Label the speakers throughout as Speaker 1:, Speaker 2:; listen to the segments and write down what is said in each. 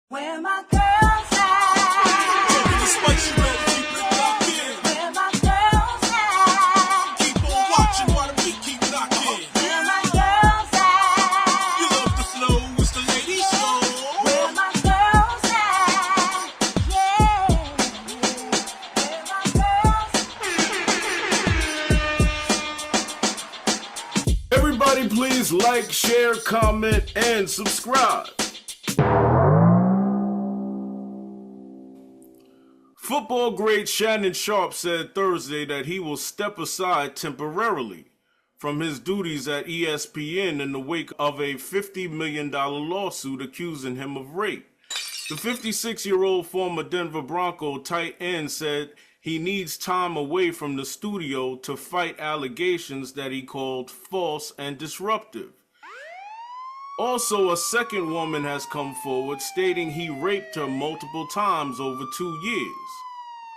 Speaker 1: Where my girls at?
Speaker 2: Taking the spicy red, keep it locked in.
Speaker 1: Where my girls at?
Speaker 2: Keep on watching while the beat keep knocking.
Speaker 1: Where my girls at?
Speaker 2: You love the flow, it's the lady show.
Speaker 1: Where my girls at? Yeah. Where my girls?
Speaker 3: Everybody please like, share, comment, and subscribe. Football great Shannon Sharpe said Thursday that he will step aside temporarily from his duties at ESPN in the wake of a $50 million lawsuit accusing him of rape. The 56-year-old former Denver Bronco tight end said he needs time away from the studio to fight allegations that he called false and disruptive. Also, a second woman has come forward stating he raped her multiple times over 2 years.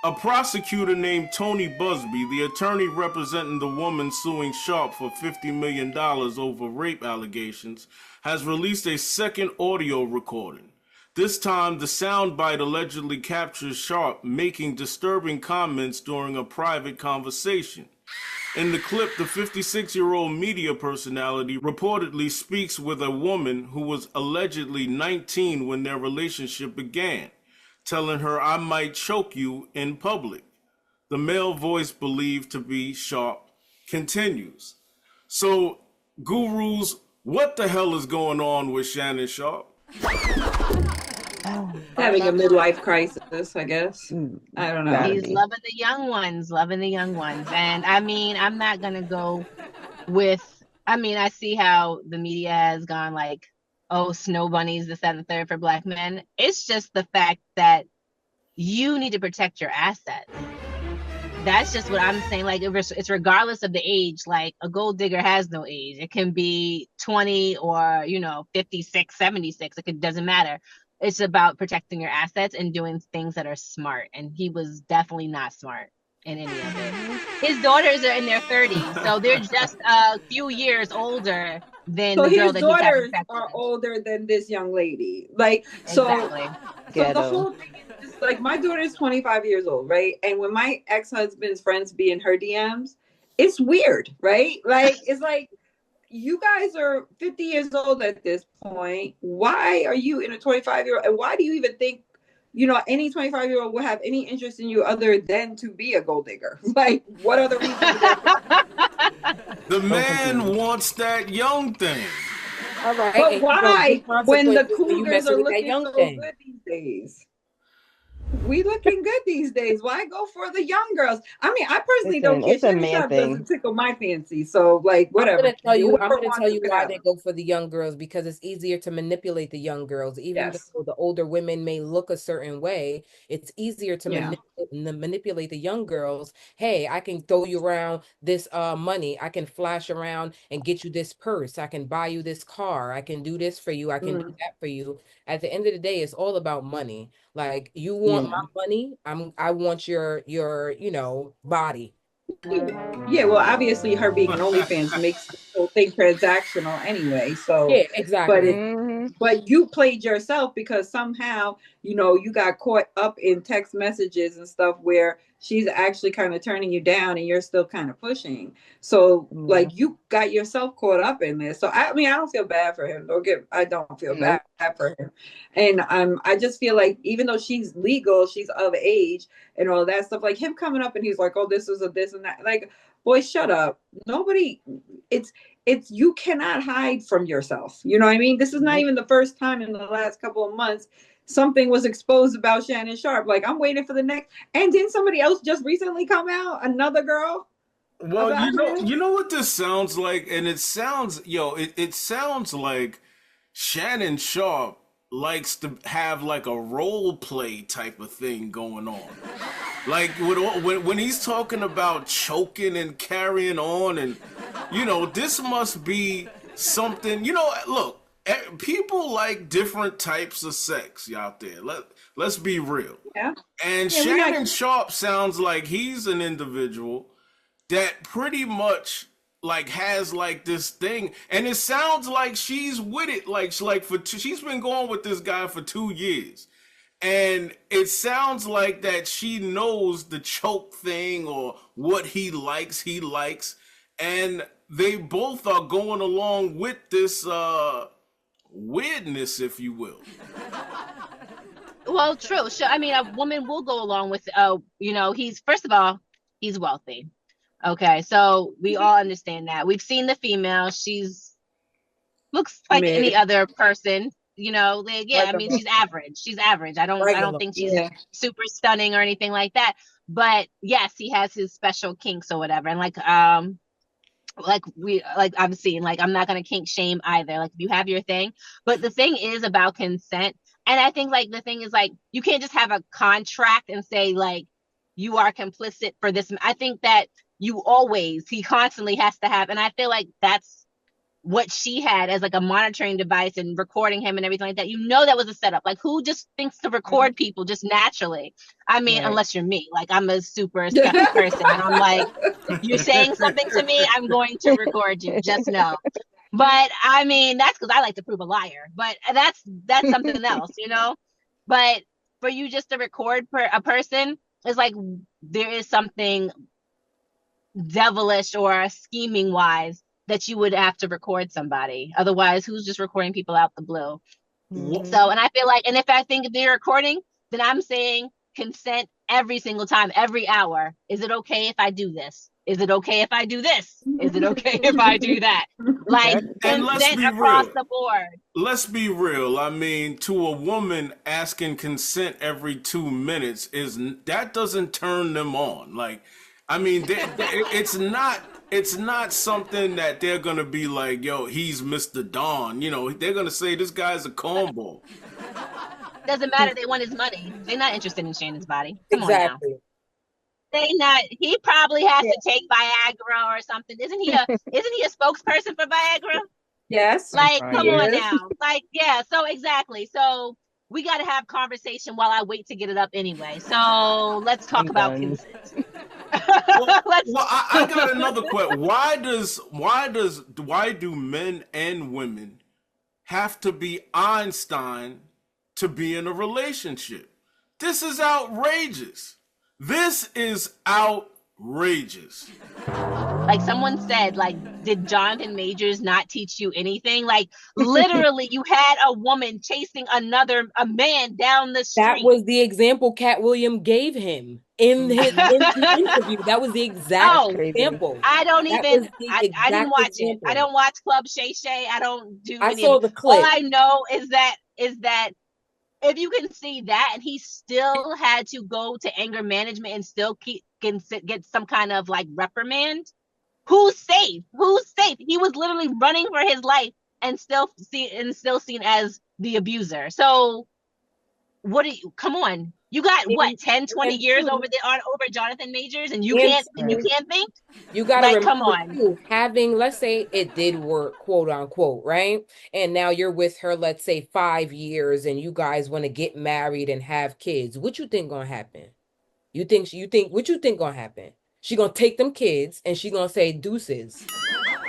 Speaker 3: A prosecutor named Tony Busby, the attorney representing the woman suing Sharpe for $50 million over rape allegations, has released a second audio recording. This time, the soundbite allegedly captures Sharpe making disturbing comments during a private conversation. In the clip, the 56-year-old media personality reportedly speaks with a woman who was allegedly 19 when their relationship began, telling her, "I might choke you in public." The male voice, believed to be Sharpe, continues. So, gurus, what the hell is going on with Shannon Sharpe?
Speaker 4: Having a midlife crisis, I guess. I don't know.
Speaker 5: He's loving the young ones, And I mean, I'm not going to go with, I see how the media has gone like, oh, snow bunnies, this, that, and the third for Black men. It's just the fact that you need to protect your assets. That's just what I'm saying. Like, it's regardless of the age. Like, a gold digger has no age. It can be 20 or, 56, 76. It doesn't matter. It's about protecting your assets and doing things that are smart. And he was definitely not smart in any of it. His daughters are in their 30s, so they're just a few years older than the girl that he's having sex with.
Speaker 4: So his daughters are older than this young lady. Like,
Speaker 5: exactly.
Speaker 4: So the whole thing is just, like, my daughter is 25 years old, right? And when my ex-husband's friends be in her DMs, it's weird, right? Like, it's like, you guys are 50 years old at this point. Why are you in a 25-year-old? And why do you even think, any 25-year-old will have any interest in you other than to be a gold digger? Like, what other reason?
Speaker 3: The man wants that young thing.
Speaker 4: All right. But why, when the cougars are looking so good these days? We looking good these days. Why go for the young girls? I mean, I personally don't care. Shannon Sharpe doesn't tickle my fancy. So, like, whatever.
Speaker 6: I'm gonna tell you why they go for the young girls, because it's easier to manipulate the young girls. Even though the older women may look a certain way, it's easier to manipulate the young girls. Hey, I can throw you around this money. I can flash around and get you this purse. I can buy you this car. I can do this for you. I can do that for you. At the end of the day, it's all about money. Like, you want my money, I want your body.
Speaker 4: Yeah, well, obviously her being an OnlyFans makes the whole thing transactional anyway. So
Speaker 6: yeah, exactly.
Speaker 4: But you played yourself because somehow, you got caught up in text messages and stuff where she's actually kind of turning you down and you're still kind of pushing. So like, you got yourself caught up in this. So I don't feel bad for him. I don't feel bad for him. And I just feel like, even though she's legal, she's of age and all that stuff, like him coming up and he's like, oh, this is a this and that. Like, boy, shut up. Nobody, it's you cannot hide from yourself. You know what I mean? This is not even the first time in the last couple of months something was exposed about Shannon Sharpe. Like, I'm waiting for the next. And didn't somebody else just recently come out? Another girl?
Speaker 3: Well, you know what this sounds like? And it sounds, it sounds like Shannon Sharpe likes to have like a role play type of thing going on. Like, when he's talking about choking and carrying on, and this must be something. Look, people like different types of sex out there. Let's be real.
Speaker 4: Yeah.
Speaker 3: And Shannon Sharpe sounds like he's an individual that pretty much like has like this thing, and it sounds like she's with it. She's been going with this guy for 2 years, and it sounds like that she knows the choke thing or what he likes, and they both are going along with this weirdness, if you will.
Speaker 5: Well, true. So, I mean, a woman will go along with, he's, first of all, he's wealthy. Okay, so we all understand that. We've seen the female. She's looks like any other person, I mean, she's average. She's average. I don't think she's super stunning or anything like that. But yes, he has his special kinks or whatever. And like I've seen, like, I'm not gonna kink shame either. Like, if you have your thing, but the thing is about consent. And I think, like, the thing is, like, you can't just have a contract and say, like, you are complicit for this. I think that he constantly has to have, and I feel like that's what she had as like a monitoring device and recording him and everything like that. That was a setup. Like, who just thinks to record people just naturally? I mean, unless you're me, like, I'm a super skeptic person, and I'm like, you're saying something to me, I'm going to record you, just know. But I mean, that's because I like to prove a liar, but that's something else, but for you just to record a person is like, there is something devilish or scheming wise that you would have to record somebody. Otherwise, who's just recording people out the blue? So, and I feel like, and if they're recording, then I'm saying consent every single time, every hour. Is it okay if I do this? Is it okay if I do this? Is it okay if I do that? Like, consent across the board.
Speaker 3: Let's be real. I mean, to a woman, asking consent every 2 minutes that doesn't turn them on. Like, I mean, it's not something that they're gonna be like, yo, he's Mr. Don. They're gonna say this guy's a cornball.
Speaker 5: Doesn't matter. They want his money. They're not interested in Shannon's body. Come on now. He probably has to take Viagra or something. Isn't he a spokesperson for Viagra?
Speaker 4: Yes.
Speaker 5: Like, come on now. Like, yeah, so exactly. So we got to have conversation while I wait to get it up anyway. So let's talk about consent.
Speaker 3: I got another question. Why do men and women have to be Einstein to be in a relationship? This is outrageous. This is outrageous.
Speaker 5: Like someone said, like, did Jonathan Majors not teach you anything? Like, literally, you had a woman chasing a man down the street.
Speaker 6: That was the example Cat Williams gave him in his interview. That was the exact example.
Speaker 5: I didn't watch it. I don't watch Club Shay Shay. I don't do.
Speaker 6: I saw the clip.
Speaker 5: All I know is that if you can see that, and he still had to go to anger management and still get some kind of like reprimand. Who's safe? He was literally running for his life and still seen as the abuser. So come on. You got what, 10, 20 years over Jonathan Majors, and you can't think?
Speaker 6: You gotta remember,
Speaker 5: come on.
Speaker 6: Having, let's say it did work, quote unquote, right? And now you're with her, let's say 5 years, and you guys want to get married and have kids. What you think gonna happen? What you think gonna happen? She gonna take them kids and she gonna say deuces.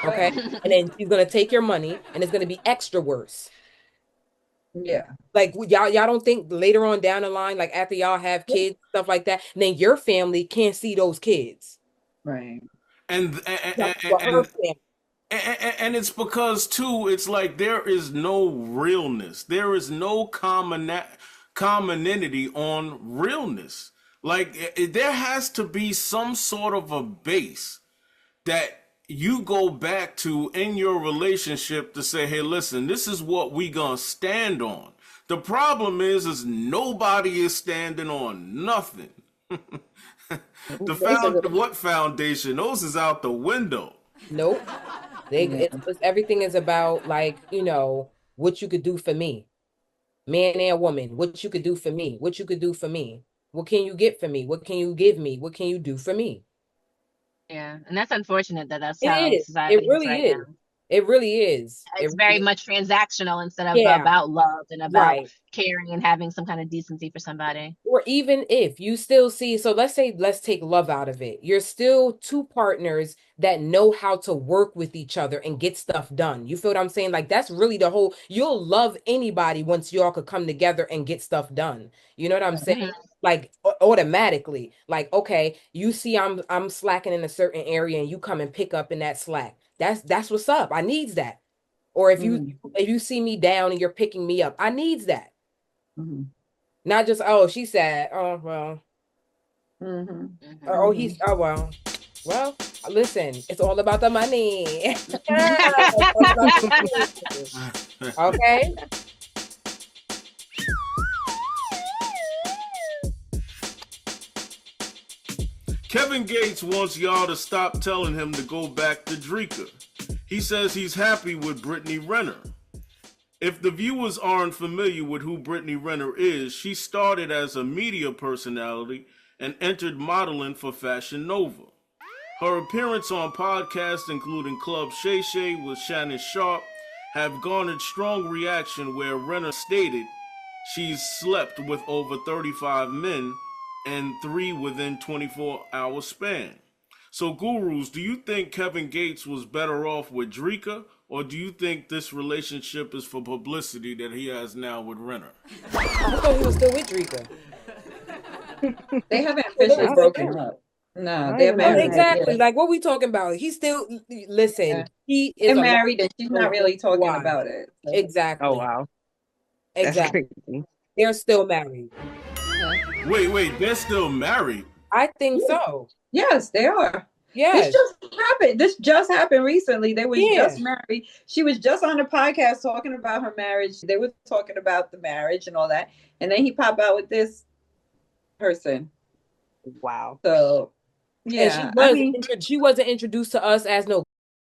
Speaker 6: Okay. And then she's gonna take your money and it's gonna be extra worse.
Speaker 4: Yeah.
Speaker 6: Like, y'all don't think later on down the line, like after y'all have kids, stuff like that, and then your family can't see those kids.
Speaker 4: Right.
Speaker 3: And it's because too, it's like there is no realness. There is no commonality on realness. Like, there has to be some sort of a base that you go back to in your relationship to say, hey, listen, this is what we gonna stand on. The problem is nobody is standing on nothing. What foundation? Those is out the window.
Speaker 6: Nope. Everything is about, like, what you could do for me. Man and woman, what you could do for me. What you could do for me. What can you get for me? What can you give me? What can you do for me?
Speaker 5: Yeah, and that's unfortunate that's how
Speaker 6: it is.
Speaker 5: society
Speaker 6: It really
Speaker 5: is. Right
Speaker 6: is.
Speaker 5: now.
Speaker 6: It really is.
Speaker 5: It's
Speaker 6: It
Speaker 5: very
Speaker 6: really is.
Speaker 5: much transactional instead of
Speaker 6: Yeah,
Speaker 5: about love and about
Speaker 6: right.
Speaker 5: caring and having some kind of decency for somebody.
Speaker 6: Or even if you still see, so let's say, let's take love out of it. You're still two partners that know how to work with each other and get stuff done. You feel what I'm saying? Like that's really the whole, you'll love anybody once y'all could come together and get stuff done. You know what I'm saying? Like automatically. Like, okay, you see I'm slacking in a certain area and you come and pick up in that slack. That's what's up. I needs that. Or if you see me down and you're picking me up, I needs that. Not just, oh, she said, oh, well, oh, he's, oh, well, listen, it's all about the money. It's all about the money. Okay.
Speaker 3: Kevin Gates wants y'all to stop telling him to go back to Drika. He says he's happy with Brittany Renner. If the viewers aren't familiar with who Brittany Renner is, she started as a media personality and entered modeling for Fashion Nova. Her appearance on podcasts including Club Shay Shay with Shannon Sharpe have garnered strong reaction, where Renner stated she's slept with over 35 men and 3 within 24-hour span. So, gurus, do you think Kevin Gates was better off with Drika, or do you think this relationship is for publicity that he has now with Renner?
Speaker 6: I thought he was still with Drika.
Speaker 4: They haven't officially broken up. No, they're married.
Speaker 6: Exactly. Like, what we talking about? He's still, listen, he is
Speaker 4: married and she's not really talking about it. So.
Speaker 6: Exactly.
Speaker 7: Oh, wow.
Speaker 6: Exactly. They're still married.
Speaker 3: Wait, they're still married?
Speaker 6: I think so.
Speaker 4: Yes, they are.
Speaker 6: Yes.
Speaker 4: This just happened recently. They were just married. She was just on the podcast talking about her marriage. They were talking about the marriage and all that. And then he popped out with this person.
Speaker 7: Wow.
Speaker 4: So, yeah.
Speaker 6: And she wasn't introduced to us as no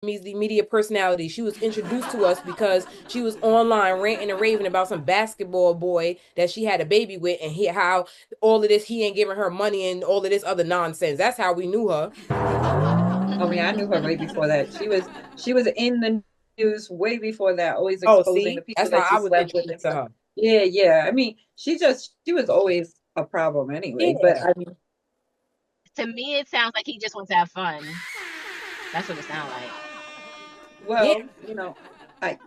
Speaker 6: media personality. She was introduced to us because she was online ranting and raving about some basketball boy that she had a baby with, and how all of this, he ain't giving her money and all of this other nonsense. That's how we knew her.
Speaker 4: Oh yeah, I knew her way before that. She was in the news way before that, always exposing the people that she slept with and stuff. Yeah. I mean, she was always a problem anyway. But I mean,
Speaker 5: to me, it sounds like he just wants to have fun. That's what it sounds like.
Speaker 4: Well, you know, I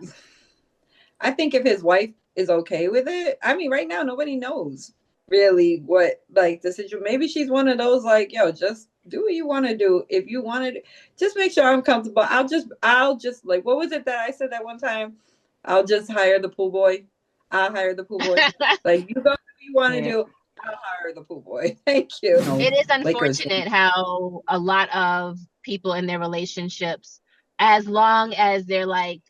Speaker 4: think if his wife is okay with it, I mean, right now nobody knows really what, like, the situation. Maybe she's one of those, like, yo, just do what you want to do. If you want to, just make sure I'm comfortable. I'll just like, what was it that I said that one time? I'll just hire the pool boy. I'll hire the pool boy. Like, you go do what you want to do. I'll hire the pool boy. Thank you.
Speaker 5: It is unfortunate how a lot of people in their relationships, as long as they're like,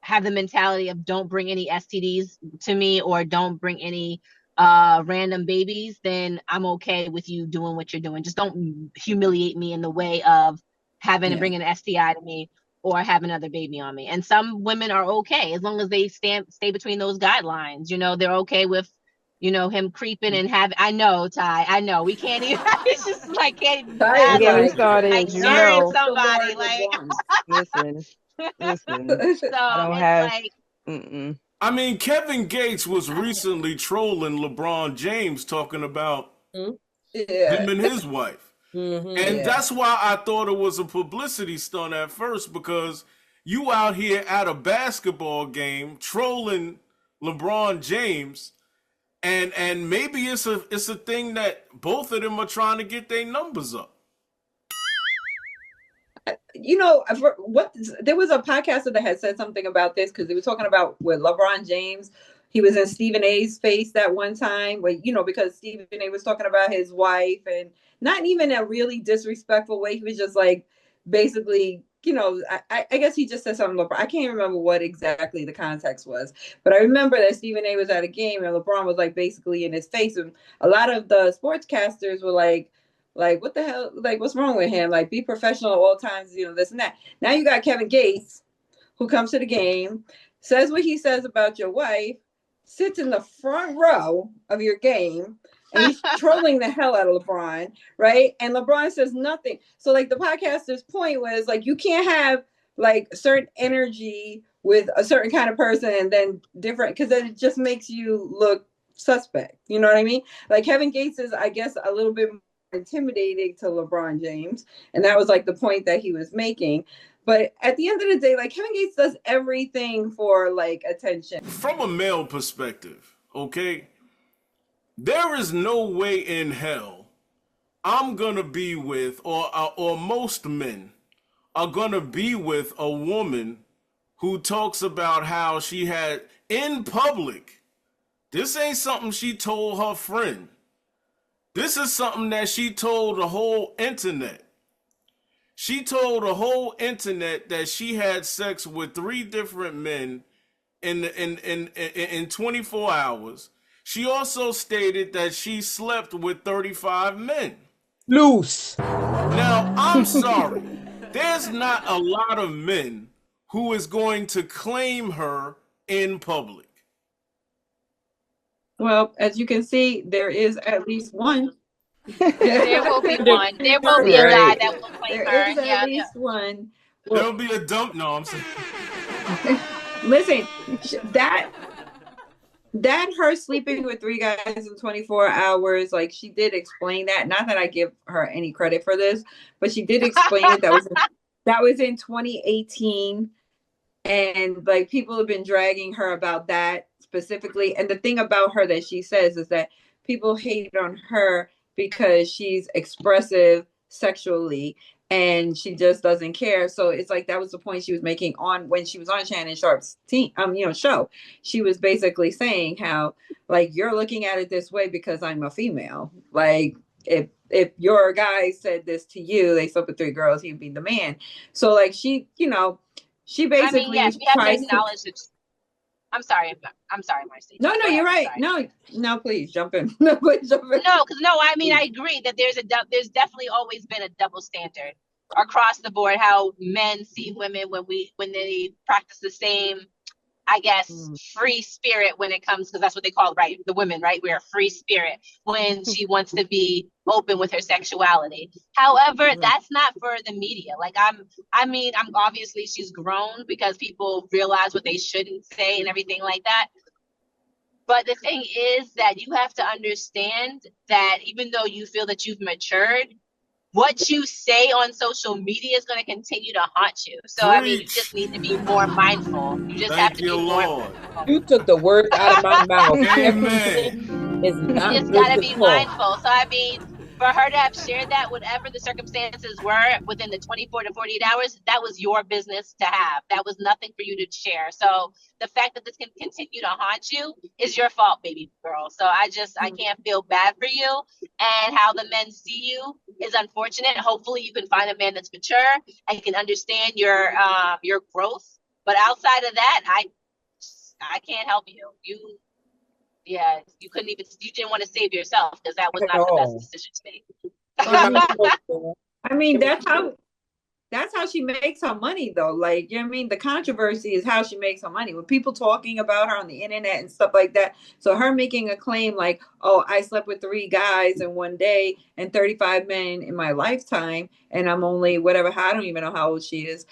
Speaker 5: have the mentality of don't bring any STDs to me or don't bring any random babies, then I'm okay with you doing what you're doing. Just don't humiliate me in the way of having to bring an STI to me or have another baby on me. And some women are okay as long as they stay between those guidelines. You know, they're okay with, you know, him creeping and I know, Ty, I know we can't even. It's just like can't even.
Speaker 7: Get me started.
Speaker 5: Like,
Speaker 7: you know,
Speaker 5: somebody like.
Speaker 7: listen.
Speaker 5: So
Speaker 7: I don't
Speaker 5: it's
Speaker 7: have.
Speaker 5: like.
Speaker 3: I mean, Kevin Gates was recently trolling LeBron James, talking about him and his wife. And that's why I thought it was a publicity stunt at first, because you out here at a basketball game trolling LeBron James, and maybe it's a thing that both of them are trying to get their numbers up.
Speaker 4: You know, there was a podcaster that had said something about this, because they were talking about with LeBron James. He was in Stephen A's face that one time, where, you know, because Stephen A was talking about his wife, and not even a really disrespectful way. He was just like, basically, you know, I guess he just said something. I can't remember what exactly the context was, but I remember that Stephen A was at a game and LeBron was like basically in his face, and a lot of the sportscasters were like, what the hell? Like, what's wrong with him? Like, be professional at all times, you know, this and that. Now you got Kevin Gates, who comes to the game, says what he says about your wife, sits in the front row of your game, and he's trolling the hell out of LeBron, right? And LeBron says nothing. So, like, the podcaster's point was, like, you can't have like certain energy with a certain kind of person and then different, because then it just makes you look suspect. You know what I mean? Like Kevin Gates is, I guess, a little bit more intimidating to LeBron James, and that was like the point that he was making. But at the end of the day, like Kevin Gates does everything for like attention.
Speaker 3: From a male perspective, okay, there is no way in hell I'm gonna be with, or most men are gonna be with a woman who talks about how she had in public. This ain't something she told her friend. This is something that she told the whole internet. She told the whole internet that she had sex with 3 different men in 24 hours. She also stated that she slept with 35 men.
Speaker 6: Loose.
Speaker 3: Now, I'm sorry. There's not a lot of men who is going to claim her in public.
Speaker 4: Well, as you can see, there is at least one.
Speaker 5: There will be one. There will be a guy that will claim
Speaker 4: There
Speaker 5: her.
Speaker 4: is at least one.
Speaker 3: There'll be a dump. No, I'm saying.
Speaker 4: Listen, that her sleeping with 3 guys in 24 hours, like she did explain that. Not that I give her any credit for this, but she did explain it. That was in 2018, and like people have been dragging her about that specifically. And the thing about her that she says is that people hate on her because she's expressive sexually and she just doesn't care. So it's like that was the point she was making on when she was on Shannon Sharpe's team, show. She was basically saying how like you're looking at it this way because I'm a female. Like if your guy said this to you, they slept with 3 girls, he'd be the man. So like she basically
Speaker 5: yes, we have to
Speaker 4: tries
Speaker 5: acknowledge it. I'm sorry, Marcy.
Speaker 4: No, you're right. No, please jump in. No, please jump in.
Speaker 5: I mean, I agree that there's definitely always been a double standard across the board. How men see women when they practice the same, I guess, free spirit when it comes, because that's what they call, right? The women, right? We're a free spirit when she wants to be open with her sexuality. However, that's not for the media. Like I'm obviously she's grown because people realize what they shouldn't say and everything like that. But the thing is that you have to understand that even though you feel that you've matured, what you say on social media is going to continue to haunt you. So, I mean, you just need to be more mindful. You just have to be more mindful.
Speaker 6: You took the words out of my mouth.
Speaker 3: Amen.
Speaker 5: You just got to be mindful. So, I mean, for her to have shared that, whatever the circumstances were within the 24 to 48 hours, that was your business to have. That was nothing for you to share. So the fact that this can continue to haunt you is your fault, baby girl. So I can't feel bad for you. And how the men see you is unfortunate. Hopefully you can find a man that's mature and can understand your growth. But outside of that, I can't help you. You didn't want to save yourself because that was not the best decision to make.
Speaker 4: I mean, that's how she makes her money, though. Like, you know what I mean? The controversy is how she makes her money. When people talking about her on the internet and stuff like that. So her making a claim like, oh, I slept with 3 guys in one day and 35 men in my lifetime, and I'm only whatever. I don't even know how old she is.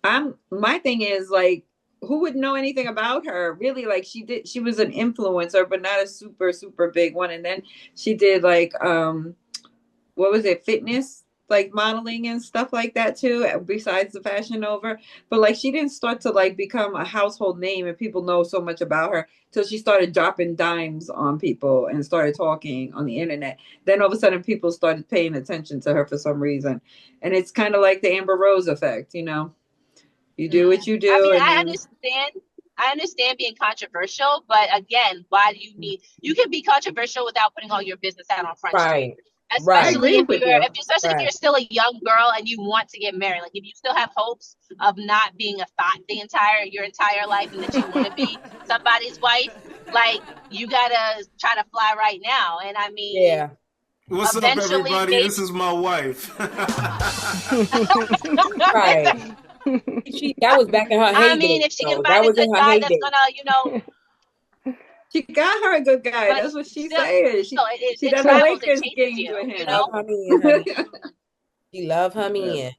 Speaker 4: My thing is like, who would know anything about her? Really, like she was an influencer, but not a super, super big one. And then she did like, what was it? Fitness, like modeling and stuff like that too, besides the Fashion Nova. But like, she didn't start to like become a household name and people know so much about her till she started dropping dimes on people and started talking on the internet. Then all of a sudden people started paying attention to her for some reason. And it's kind of like the Amber Rose effect, you know? You do what you do.
Speaker 5: I mean, I understand being controversial, but again, why do you can be controversial without putting all your business out on Front Street. Especially if you're still a young girl and you want to get married. Like if you still have hopes of not being a thought your entire life and that you want to be somebody's wife, like you gotta try to fly right now. And I mean,
Speaker 3: what's up, everybody? This is my wife.
Speaker 6: Right. That was back in her heyday.
Speaker 5: I mean, if she can find a good guy that's gonna,
Speaker 4: she got her a good guy. That's what she's saying. She doesn't like this game to him.
Speaker 6: She love her man.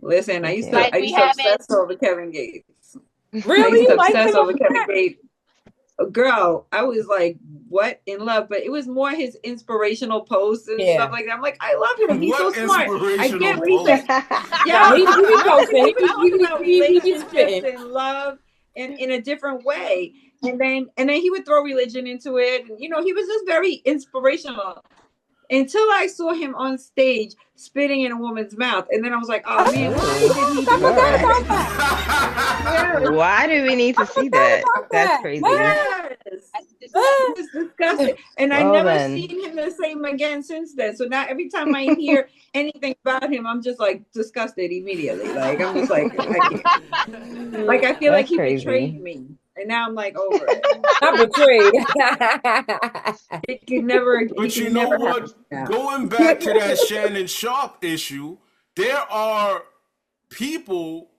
Speaker 4: Listen, I used to
Speaker 7: Okay.
Speaker 5: Like
Speaker 4: I
Speaker 5: we
Speaker 4: used to
Speaker 5: haven't.
Speaker 4: obsess over Kevin Gates. I
Speaker 6: Really?
Speaker 4: used
Speaker 6: You
Speaker 4: to
Speaker 6: liked
Speaker 4: obsess
Speaker 6: him
Speaker 4: over
Speaker 6: over
Speaker 4: Kevin
Speaker 6: that?
Speaker 4: Gates. Girl, I was like, what in love? But it was more his inspirational posts and
Speaker 6: Yeah.
Speaker 4: stuff like that. I'm like, I love him. He's so
Speaker 3: What
Speaker 4: smart. I
Speaker 3: inspirational
Speaker 4: get what he
Speaker 3: post?
Speaker 4: said.
Speaker 6: Nah,
Speaker 4: Yeah,
Speaker 6: he be
Speaker 4: no, because
Speaker 6: posting.
Speaker 4: he was talking about
Speaker 6: He be
Speaker 4: relationships
Speaker 6: spitting.
Speaker 4: and love in a different way. And then he would throw religion into it. And, he was just very inspirational until I saw him on stage spitting in a woman's mouth. And then I was like, oh man, why
Speaker 7: Ooh,
Speaker 4: did he
Speaker 6: I
Speaker 4: do
Speaker 6: forgot
Speaker 7: God.
Speaker 6: about
Speaker 4: that?
Speaker 6: that.
Speaker 4: Yes.
Speaker 7: Why do we need
Speaker 6: I
Speaker 7: to see
Speaker 6: forgot
Speaker 7: that?
Speaker 6: about
Speaker 7: That's
Speaker 6: that.
Speaker 7: crazy.
Speaker 4: Yes.
Speaker 5: That's
Speaker 6: Ah,
Speaker 4: It
Speaker 5: disgusting.
Speaker 4: was disgusting. And I
Speaker 7: Well
Speaker 4: never
Speaker 7: then,
Speaker 4: seen him the same again since then. So now every time I hear anything about him, I'm just like disgusted immediately. Like I'm just like, I can't. Like I feel like
Speaker 7: that's
Speaker 4: he betrayed
Speaker 7: crazy.
Speaker 4: me. And now I'm like over it.
Speaker 6: not betrayed.
Speaker 4: It can never he
Speaker 3: But you
Speaker 4: can
Speaker 3: know
Speaker 4: never happen
Speaker 3: what?
Speaker 4: now.
Speaker 3: Going back to that Shannon Sharpe issue, there are people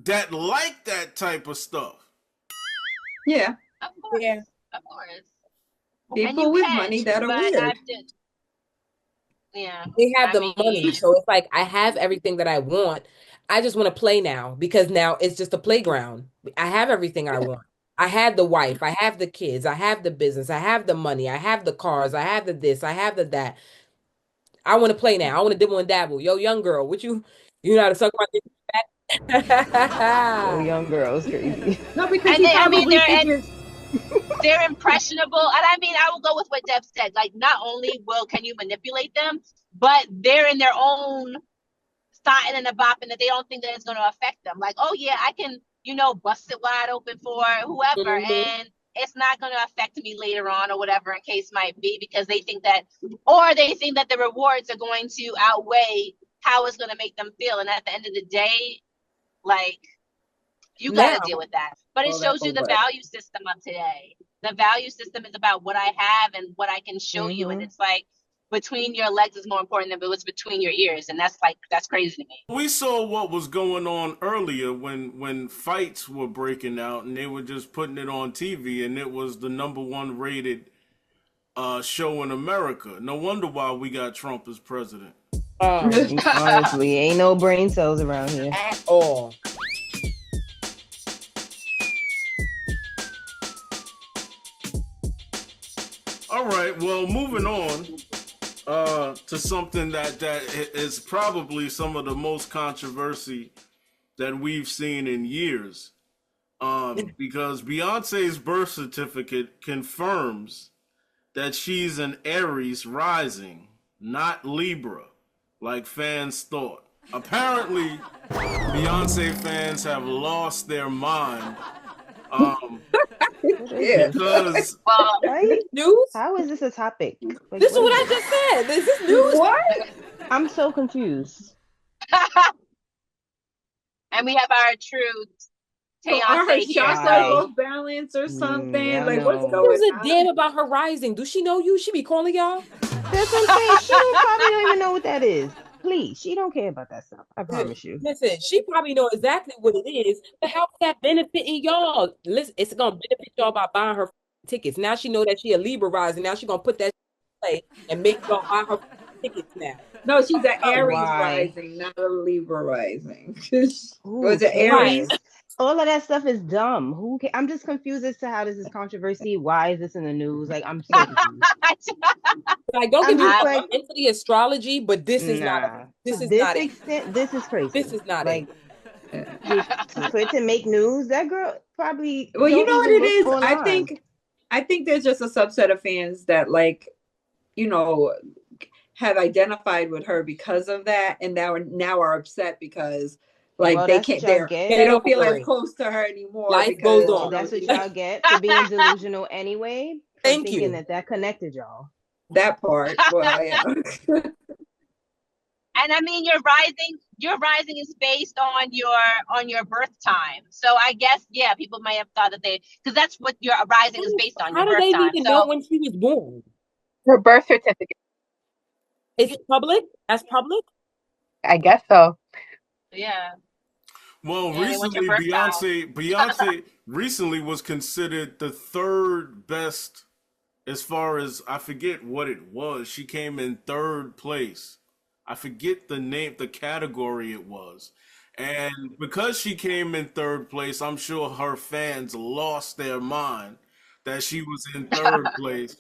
Speaker 3: that like that type of stuff.
Speaker 4: Yeah.
Speaker 5: Of course.
Speaker 6: Yeah.
Speaker 5: Of course. And
Speaker 4: People
Speaker 5: you
Speaker 4: with
Speaker 5: can,
Speaker 4: money that are
Speaker 5: but
Speaker 4: weird.
Speaker 5: I've just, yeah.
Speaker 6: They have
Speaker 5: I
Speaker 6: the money.
Speaker 5: mean,
Speaker 6: So it's like I have everything that I want. I just want to play now because now it's just a playground. I have everything I want. I have the wife, I have the kids, I have the business, I have the money, I have the cars, I have the this, I have the that. I want to play now. I want to dibble and dabble. Yo, young girl, what you know how to suck my dick
Speaker 7: Yo,
Speaker 6: back?
Speaker 7: young girl is crazy.
Speaker 4: No, because
Speaker 5: and
Speaker 4: he
Speaker 5: they, I mean,
Speaker 4: probably figures
Speaker 5: they're impressionable. And I mean, I will go with what Deb said. Like, not only can you manipulate them, but they're in their own starting and a bopping that they don't think that it's going to affect them. Like, oh yeah, I can, bust it wide open for whoever,
Speaker 6: Mhm.
Speaker 5: and it's not going to affect me later on or whatever in case might be because they think that, or they think that the rewards are going to outweigh how it's going to make them feel. And at the end of the day, like, you got
Speaker 6: Now,
Speaker 5: to deal with that. But it
Speaker 4: all that
Speaker 5: shows
Speaker 4: for
Speaker 5: you the
Speaker 4: what?
Speaker 5: value system of today. The value system is about what I have and what I can show you. And it's like between your legs is more important than what's between your ears. And that's crazy to me.
Speaker 3: We saw what was going on earlier when fights were breaking out and they were just putting it on TV and it was the #1 rated show in America. No wonder why we got Trump as president.
Speaker 7: Honestly, ain't no brain cells around here.
Speaker 6: at all.
Speaker 3: All right, well, moving on to something that is probably some of the most controversy that we've seen in years. Because Beyonce's birth certificate confirms that she's an Aries rising, not Libra, like fans thought. Apparently, Beyonce fans have lost their mind
Speaker 7: What is
Speaker 4: Yeah.
Speaker 7: this?
Speaker 3: because
Speaker 5: Well,
Speaker 7: Right?
Speaker 6: News?
Speaker 7: How is this a topic? Like,
Speaker 6: This is what
Speaker 7: is
Speaker 6: I
Speaker 7: this?
Speaker 6: just said. This is news.
Speaker 4: What?
Speaker 7: I'm so confused.
Speaker 5: and we have our truth,
Speaker 4: So are her
Speaker 5: Beyonce here.
Speaker 4: chakras
Speaker 7: Why?
Speaker 4: off balance or something?
Speaker 7: Yeah, I
Speaker 4: Like what's
Speaker 7: know.
Speaker 4: going
Speaker 6: Who's a
Speaker 4: on?
Speaker 6: damn about her rising? Do she know you? She be calling y'all?
Speaker 7: That's what I'm saying. She don't probably don't even know what that is. Please, she don't care about that stuff. I promise you.
Speaker 6: Listen, she probably know exactly what it is, but how's that benefiting y'all? Listen, it's gonna benefit y'all by buying her tickets. Now she know that she a Libra rising. Now she gonna put that in play and make y'all buy her tickets now.
Speaker 4: No, she's an Aries
Speaker 7: Why?
Speaker 4: rising, not a Libra rising.
Speaker 7: Who
Speaker 4: Was it
Speaker 7: cares?
Speaker 4: Aries?
Speaker 7: All of that stuff is dumb. I'm just confused as to how this is controversy. Why is this in the news? Like, I'm so confused.
Speaker 6: Like, don't
Speaker 7: I'm
Speaker 6: get me
Speaker 7: just
Speaker 6: wrong,
Speaker 7: like,
Speaker 6: I'm into the astrology, but this is not
Speaker 7: nah.
Speaker 6: this
Speaker 7: To
Speaker 6: is
Speaker 7: this
Speaker 6: not it.
Speaker 7: extent, this is crazy.
Speaker 6: This is not
Speaker 7: Like,
Speaker 6: it.
Speaker 7: for it to make news, that girl probably
Speaker 4: Well, you
Speaker 7: don't
Speaker 4: know what
Speaker 7: even
Speaker 4: it
Speaker 7: look
Speaker 4: is?
Speaker 7: online.
Speaker 4: I think there's just a subset of fans that like, you know, have identified with her because of that, and now are upset because like
Speaker 7: Well,
Speaker 4: they
Speaker 7: that's what
Speaker 4: can't
Speaker 7: y'all
Speaker 4: they
Speaker 7: get.
Speaker 4: don't feel as
Speaker 6: Category.
Speaker 4: close to her anymore
Speaker 6: Life
Speaker 4: because
Speaker 6: goes
Speaker 7: Well,
Speaker 6: on.
Speaker 7: that's what
Speaker 4: she's
Speaker 7: y'all get for being delusional anyway. For
Speaker 6: Thank
Speaker 7: thinking
Speaker 6: you.
Speaker 7: that connected y'all.
Speaker 4: that part. Well, yeah.
Speaker 5: And I mean, your rising is based on your birth time. So I guess, yeah, people may have thought that because that's what your rising is based on,
Speaker 6: How
Speaker 5: your
Speaker 6: do
Speaker 5: birth
Speaker 6: they
Speaker 5: time.
Speaker 6: even know
Speaker 5: So
Speaker 6: when she was born?
Speaker 8: Her birth certificate.
Speaker 6: Is it public? That's public?
Speaker 8: I guess so.
Speaker 5: yeah,
Speaker 3: well,
Speaker 5: yeah, they want your
Speaker 3: recently
Speaker 5: birth time.
Speaker 3: Beyonce recently was considered the third best as far as I forget what it was. She came in third place. I forget the name, the category it was. And because she came in third place, I'm sure her fans lost their mind that she was in third place.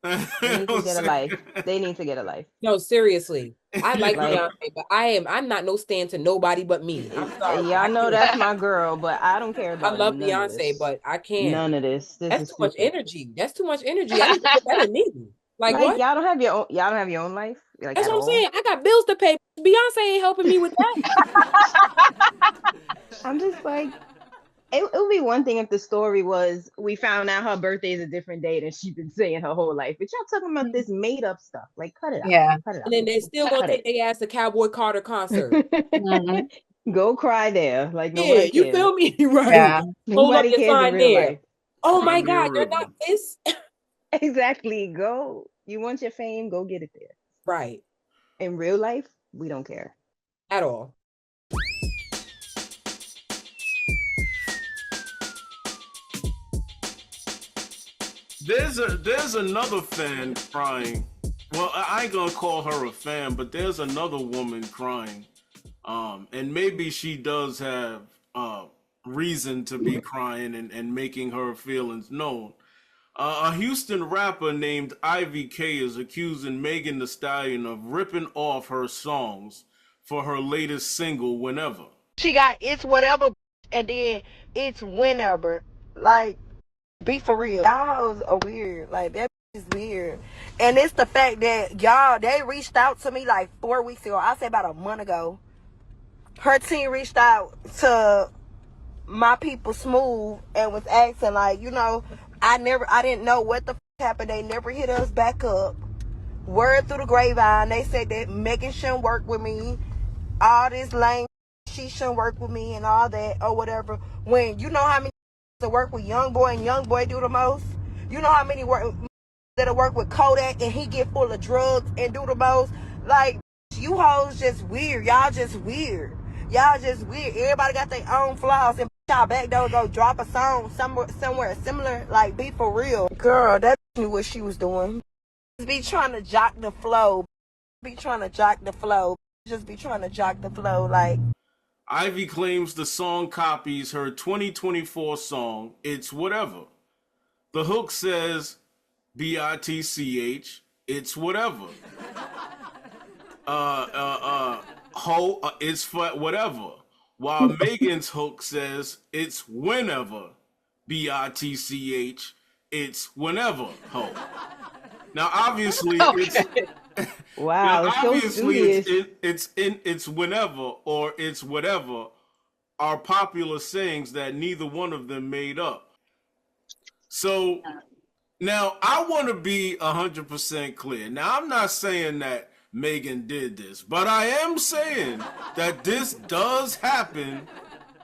Speaker 7: They need to get a life. They need to get a life.
Speaker 6: No, seriously. I like
Speaker 7: Like,
Speaker 6: Beyonce, but I'm not no stand to nobody but me. I'm sorry.
Speaker 7: y'all
Speaker 6: I
Speaker 7: know
Speaker 6: can't.
Speaker 7: that's my girl, but I don't care
Speaker 6: I
Speaker 7: about
Speaker 6: love
Speaker 7: none of
Speaker 6: Beyonce,
Speaker 7: this.
Speaker 6: but I can't.
Speaker 7: None of this. This
Speaker 6: That's
Speaker 7: is
Speaker 6: too much
Speaker 7: stupid.
Speaker 6: energy. That's too much energy. I need to put that in me. Like
Speaker 7: Like,
Speaker 6: what?
Speaker 7: y'all don't have your own life, like,
Speaker 6: That's
Speaker 7: at
Speaker 6: what I'm
Speaker 7: all.
Speaker 6: saying. I got bills to pay. Beyonce ain't helping me with that.
Speaker 7: I'm just like, it would be one thing if the story was we found out her birthday is a different day than she's been saying her whole life. But y'all talking about this made up stuff. Like, cut it out.
Speaker 8: Yeah.
Speaker 7: Cut it out.
Speaker 6: And then they still gonna
Speaker 7: Cut
Speaker 6: take their ass to Cowboy Carter concert.
Speaker 7: it. Go cry there. Like,
Speaker 6: Yeah,
Speaker 7: nobody
Speaker 6: you
Speaker 7: cares.
Speaker 6: feel me? Right.
Speaker 8: Yeah.
Speaker 6: Hold up
Speaker 7: Nobody
Speaker 6: your
Speaker 7: cares in
Speaker 6: sign
Speaker 7: real
Speaker 6: there.
Speaker 7: life.
Speaker 6: Oh my
Speaker 3: Bring me a
Speaker 6: God, you're
Speaker 3: ribbon.
Speaker 6: not this.
Speaker 7: Exactly. Go. You want your fame? Go get it there.
Speaker 6: Right.
Speaker 7: In real life, we don't care.
Speaker 6: At all.
Speaker 3: There's another fan crying. Well, I ain't gonna call her a fan, but there's another woman crying. And maybe she does have reason to be crying and making her feelings known. A Houston rapper named Ivy K is accusing Megan Thee Stallion of ripping off her songs for her latest single, Whenever.
Speaker 9: She got It's Whatever and then It's Whenever. Like, be for real. Y'all hoes are weird. Like, that is weird. And it's the fact that y'all, they reached out to me like 4 weeks ago. I say about a month ago. Her team reached out to my people Smooth and was asking, like, you know, I didn't know what the happened. They never hit us back up. Word through the grapevine, they said that Megan shouldn't work with me. All this lame, she shouldn't work with me and all that or whatever. When you know how many to work with Young Boy and Young Boy do the most. You know how many that'll work with Kodak and he get full of drugs and do the most. Like, you hoes just weird. Y'all just weird. Y'all just weird. Everybody got their own flaws and y'all back door go drop a song somewhere similar. Like, be for real. Girl, that knew what she was doing. Be trying to jock the flow. Be trying to jock the flow. Just be trying to jock the flow. Like,
Speaker 3: Ivy claims the song copies her 2024 song, It's Whatever. The hook says, BITCH, it's whatever. It's for whatever. While Megan's hook says, it's whenever. BITCH, it's whenever, ho. Now, obviously,
Speaker 7: Wow,
Speaker 3: now,
Speaker 7: it's so
Speaker 3: obviously,
Speaker 7: studious.
Speaker 3: it's whenever or it's whatever are popular sayings that neither one of them made up. So now I want to be 100% clear. Now I'm not saying that Megan did this, but I am saying that this does happen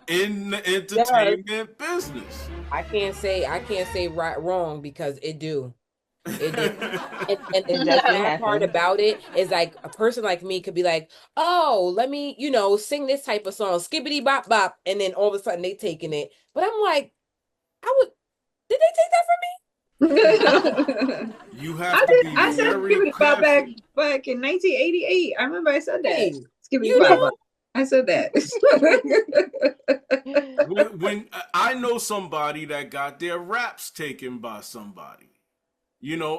Speaker 3: in the entertainment business.
Speaker 6: I can't say right wrong because it do. It do. And the
Speaker 7: That's what
Speaker 6: bad part
Speaker 7: happened.
Speaker 6: about it is like a person like me could be like, oh, let me, sing this type of song, skibbity bop bop, and then all of a sudden they taking it. But I'm like, did they take that from me?
Speaker 3: You have to be
Speaker 4: I said
Speaker 3: very
Speaker 4: Skibbity Bop back
Speaker 3: careful.
Speaker 4: in 1988. I remember I said that.
Speaker 6: Hey,
Speaker 4: Skibbity Bop Bop. I said that.
Speaker 3: when I know somebody that got their raps taken by somebody,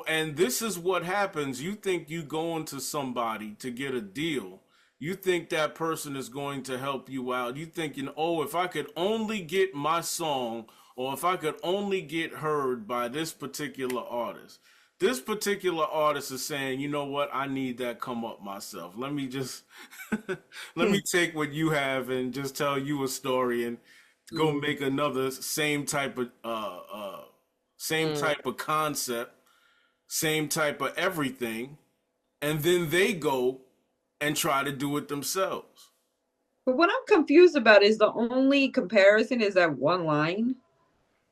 Speaker 3: and this is what happens. You think you going to somebody to get a deal. You think that person is going to help you out. You thinking, oh, if I could only get my song or if I could only get heard by this particular artist. This particular artist is saying, you know what, I need that come up myself. Let me just, let me take what you have and just tell you a story and go make another same type of concept, same type of everything, and then they go and try to do it themselves.
Speaker 4: But what I'm confused about is the only comparison is that one line.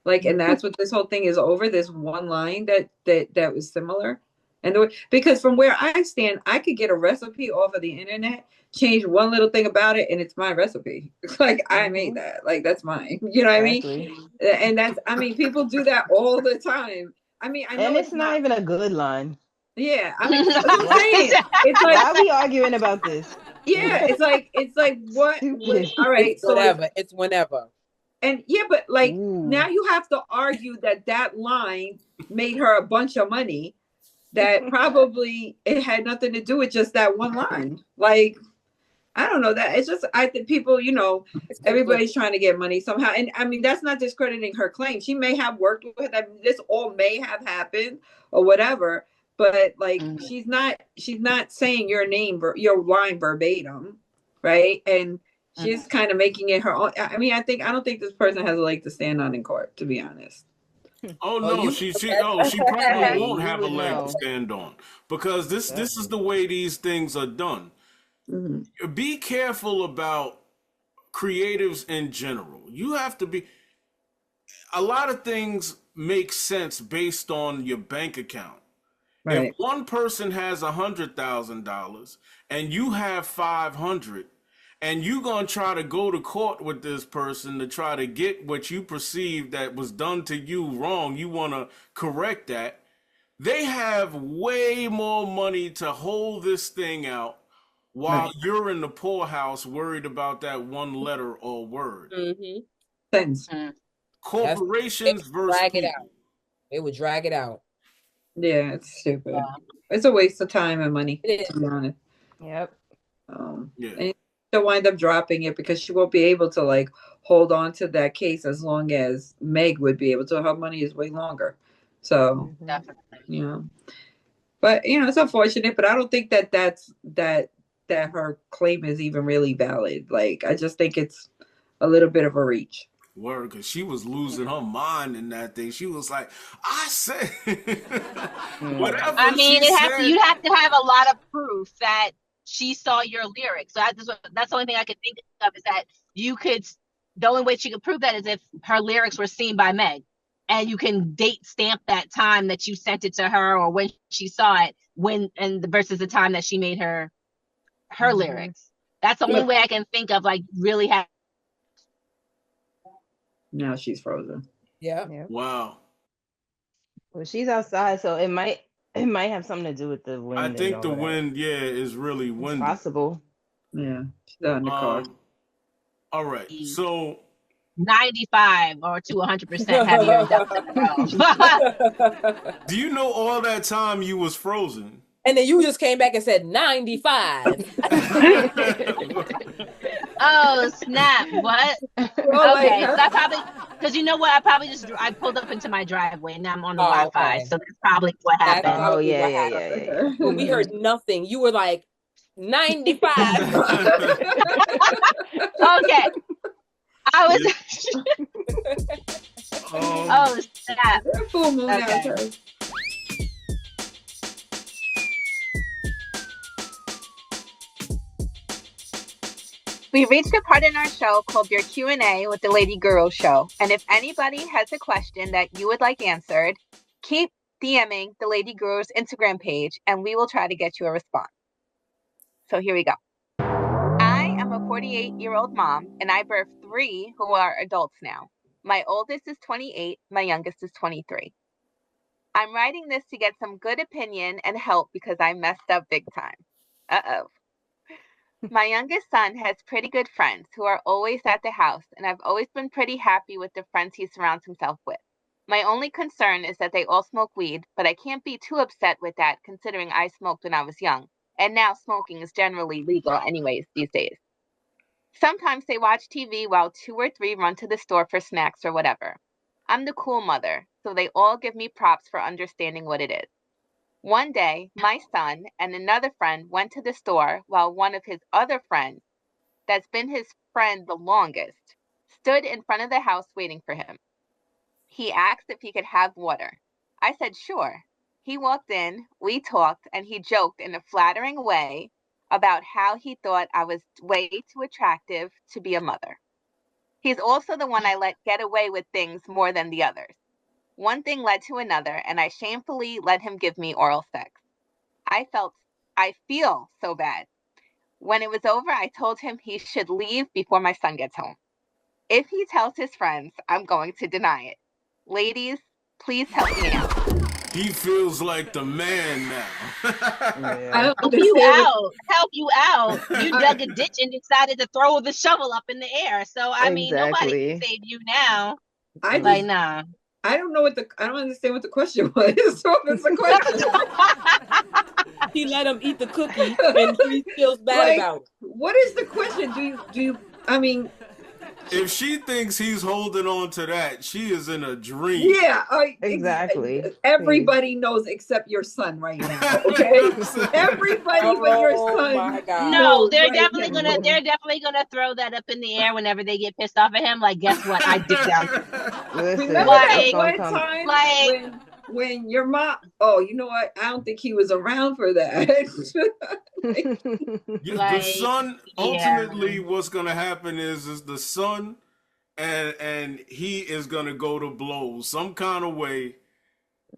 Speaker 4: Like, and that's what this whole thing is over, this one line that was similar. And because from where I stand, I could get a recipe off of the internet, change one little thing about it, and it's my recipe. It's like, I made that. Like, that's mine. You know what I mean? And people do that all the time. I mean, I know
Speaker 7: And it's not even a good line.
Speaker 4: Yeah, I mean, that's what I'm saying. It's
Speaker 7: Why
Speaker 4: like,
Speaker 7: are we arguing about this?
Speaker 4: yeah, it's like what?
Speaker 7: Stupid.
Speaker 4: All right,
Speaker 6: It's
Speaker 4: so
Speaker 6: whatever. It's whenever.
Speaker 4: and yeah, but like
Speaker 7: Ooh.
Speaker 4: now you have to argue that that line made her a bunch of money. That probably it had nothing to do with just that one line. Like, I don't know that it's just I think people, everybody's trying to get money somehow, and I mean that's not discrediting her claim. She may have worked with them. This all may have happened or whatever, but like she's not saying your name, your line verbatim, right? And she's kind of making it her own. I mean, I don't think this person has a leg to stand on in court, to be honest.
Speaker 3: Oh no, she probably won't
Speaker 7: You
Speaker 3: have a
Speaker 7: would
Speaker 3: leg
Speaker 7: know.
Speaker 3: to stand on because this is the way these things are done.
Speaker 4: Mhm.
Speaker 3: Be careful about creatives in general. You have to be. A lot of things make sense based on your bank account.
Speaker 4: Right.
Speaker 3: If one person has $100,000 and you have 500, and you gonna try to go to court with this person to try to get what you perceive that was done to you wrong, you want to correct that. They have way more money to hold this thing out while
Speaker 4: Right.
Speaker 3: you're in the poorhouse worried about that one letter or word.
Speaker 6: Mm-hmm.
Speaker 4: Sense.
Speaker 3: Corporations versus
Speaker 6: drag it
Speaker 3: people.
Speaker 6: out. They would drag it out.
Speaker 4: Yeah, it's stupid. It's a waste of time and money,
Speaker 6: It
Speaker 4: to
Speaker 6: is.
Speaker 4: be honest.
Speaker 7: Yep.
Speaker 3: Yeah.
Speaker 4: And she'll wind up dropping it because she won't be able to like hold on to that case as long as Meg would be able to. Her money is way longer. So,
Speaker 5: Definitely.
Speaker 4: But it's unfortunate, but I don't think that her claim is even really valid. Like I just think it's a little bit of a reach.
Speaker 3: Word, because she was losing her mind in that thing. She was like, I said, whatever
Speaker 5: I mean,
Speaker 3: she said.
Speaker 5: you have to have a lot of proof that she saw your lyrics. So that's the only thing I could think of is that the only way she could prove that is if her lyrics were seen by Meg. And you can date stamp that time that you sent it to her or when she saw it versus the time that she made her lyrics. That's the only way I can think of, like, really have.
Speaker 4: Now she's frozen.
Speaker 6: Yeah.
Speaker 3: Wow.
Speaker 7: Well, she's outside, so it might have something to do with the wind.
Speaker 3: I think
Speaker 7: and
Speaker 3: the
Speaker 7: all that.
Speaker 3: wind, is really
Speaker 7: It's
Speaker 3: windy.
Speaker 7: possible.
Speaker 4: Yeah, she's out in the car.
Speaker 3: All right, so
Speaker 5: 95 or to 100% heavier depth in the world.
Speaker 3: do you know all that time you was frozen?
Speaker 6: And then you just came back and said 95.
Speaker 5: Oh snap! What? Okay, so I probably because you know what? I pulled up into my driveway and now I'm on the Wi-Fi,
Speaker 6: okay.
Speaker 5: so that's probably what happened.
Speaker 6: That's probably
Speaker 7: yeah,
Speaker 6: what
Speaker 7: yeah,
Speaker 6: happened.
Speaker 7: yeah, yeah.
Speaker 6: But we heard nothing. You were like 95.
Speaker 5: Okay, I was.
Speaker 3: Um,
Speaker 5: Oh snap!
Speaker 4: Full moon
Speaker 5: Okay.
Speaker 4: outside.
Speaker 8: We reached a part in our show called your Q&A with the Lady Guru Show. And if anybody has a question that you would like answered, keep DMing the Lady Guru's Instagram page and we will try to get you a response. So here we go. I am a 48-year-old mom and I birthed 3 who are adults now. My oldest is 28, my youngest is 23. I'm writing this to get some good opinion and help because I messed up big time. Uh-oh. My youngest son has pretty good friends who are always at the house, and I've always been pretty happy with the friends he surrounds himself with. My only concern is that they all smoke weed, but I can't be too upset with that considering I smoked when I was young, and now smoking is generally legal anyways these days. Sometimes they watch TV while 2 or 3 run to the store for snacks or whatever. I'm the cool mother, so they all give me props for understanding what it is. One day, my son and another friend went to the store while one of his other friends, that's been his friend the longest, stood in front of the house waiting for him. He asked if he could have water. I said, sure. He walked in, we talked, and he joked in a flattering way about how he thought I was way too attractive to be a mother. He's also the one I let get away with things more than the others. One thing led to another, and I shamefully let him give me oral sex. I feel so bad. When it was over, I told him he should leave before my son gets home. If he tells his friends, I'm going to deny it. Ladies, please help me out.
Speaker 3: He feels like the man now.
Speaker 7: Yeah.
Speaker 4: I don't
Speaker 5: Help you
Speaker 4: understand.
Speaker 5: out. Help you out. You dug a ditch and decided to throw the shovel up in the air. So I mean, nobody can
Speaker 7: Exactly.
Speaker 5: save you now.
Speaker 4: I
Speaker 5: Like,
Speaker 4: just
Speaker 5: nah.
Speaker 4: I don't know I don't understand what the question was. So it's a question.
Speaker 6: He let him eat the cookie, and he feels bad
Speaker 4: Like,
Speaker 6: about it.
Speaker 4: what is the question? Do you? I mean,
Speaker 3: If she thinks he's holding on to that, she is in a dream.
Speaker 4: yeah,
Speaker 7: Exactly.
Speaker 4: Everybody knows except your son right now. Okay, everybody but your
Speaker 6: Oh
Speaker 4: son.
Speaker 6: my God.
Speaker 5: No,
Speaker 4: knows
Speaker 5: they're
Speaker 4: right
Speaker 5: definitely
Speaker 4: now.
Speaker 5: gonna throw that up in the air whenever they get pissed off at him. Like, guess what? I dig down.
Speaker 7: Listen,
Speaker 4: Remember
Speaker 5: Like-
Speaker 4: that
Speaker 7: it's gonna
Speaker 4: one
Speaker 7: come.
Speaker 4: time
Speaker 5: Like,
Speaker 4: when your mom? Oh, you know what? I don't think he was around for that.
Speaker 3: The
Speaker 5: Like,
Speaker 3: son,
Speaker 5: yeah.
Speaker 3: ultimately, what's gonna happen is the son, and he is gonna go to blows some kind of way.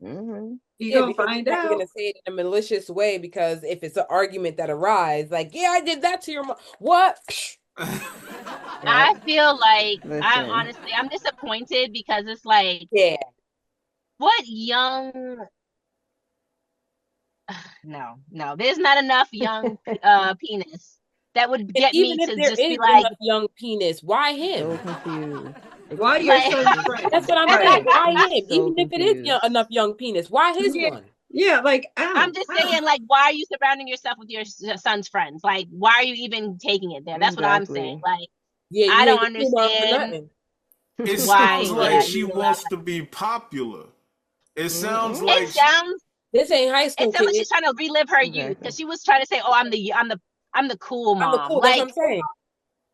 Speaker 7: Mhm.
Speaker 4: You
Speaker 6: Yeah,
Speaker 4: gonna
Speaker 6: because
Speaker 4: find
Speaker 6: he's probably
Speaker 4: out.
Speaker 6: gonna say it in a malicious way, because if it's an argument that arises, like, yeah, I did that to your mom. What?
Speaker 5: I feel like
Speaker 7: Listen.
Speaker 5: I'm disappointed because it's like,
Speaker 6: Yeah.
Speaker 5: what young no, there's not enough young penis that would
Speaker 6: And
Speaker 5: get me
Speaker 6: even if
Speaker 5: to
Speaker 6: there
Speaker 5: just be
Speaker 6: is
Speaker 5: like,
Speaker 6: enough young penis, why him?
Speaker 7: So confused.
Speaker 4: Why your
Speaker 5: Like-
Speaker 4: son's friend?
Speaker 6: That's what I'm
Speaker 5: And
Speaker 6: saying.
Speaker 5: like,
Speaker 6: Why him?
Speaker 7: So
Speaker 6: Even if it is
Speaker 7: confused.
Speaker 6: enough young penis, why his
Speaker 4: Yeah.
Speaker 6: one?
Speaker 4: Yeah, like
Speaker 5: I'm just saying, like, why are you surrounding yourself with your son's friends? Like, why are you even taking it there? That's what I'm saying.
Speaker 7: Exactly.
Speaker 5: Like,
Speaker 6: Yeah, you
Speaker 5: I don't
Speaker 6: ain't the cool mom for
Speaker 5: understand
Speaker 6: nothing.
Speaker 3: It
Speaker 5: why.
Speaker 3: sounds
Speaker 5: Yeah,
Speaker 3: like she
Speaker 5: you allow
Speaker 3: wants
Speaker 5: that.
Speaker 3: to be popular. It sounds
Speaker 7: Mhm.
Speaker 3: like
Speaker 5: It sounds
Speaker 6: This ain't high school,
Speaker 5: like
Speaker 6: kid.
Speaker 5: she's trying to relive her youth
Speaker 7: Exactly.
Speaker 5: because she was trying to say, "Oh, I'm the cool
Speaker 6: I'm the
Speaker 5: mom."
Speaker 6: cool. That's what
Speaker 5: Like,
Speaker 6: I'm saying.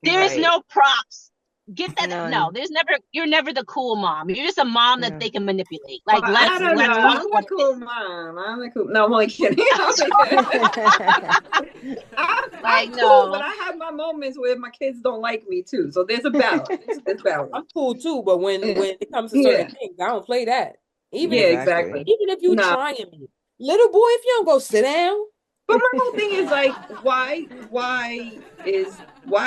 Speaker 5: there is
Speaker 7: Right.
Speaker 5: no props. Get that?
Speaker 7: None.
Speaker 5: No, you're never the cool mom. You're just a mom that
Speaker 7: Yeah.
Speaker 5: they can manipulate. Like,
Speaker 4: well, I don't know.
Speaker 5: let's
Speaker 4: I'm
Speaker 5: call it
Speaker 4: the
Speaker 5: what it
Speaker 4: cool
Speaker 5: is.
Speaker 4: mom. I'm the cool. No, I'm only kidding. I'm
Speaker 5: Like,
Speaker 4: cool,
Speaker 5: no.
Speaker 4: but I have my moments where my kids don't like me too. So there's a balance. There's balance.
Speaker 6: I'm cool too, but when
Speaker 4: Yeah.
Speaker 6: it comes to certain things, I don't play that. Even
Speaker 4: Yeah,
Speaker 6: if
Speaker 4: exactly.
Speaker 6: even if you
Speaker 4: No.
Speaker 6: trying me, little boy, if you don't go sit down.
Speaker 4: But my whole thing is like, why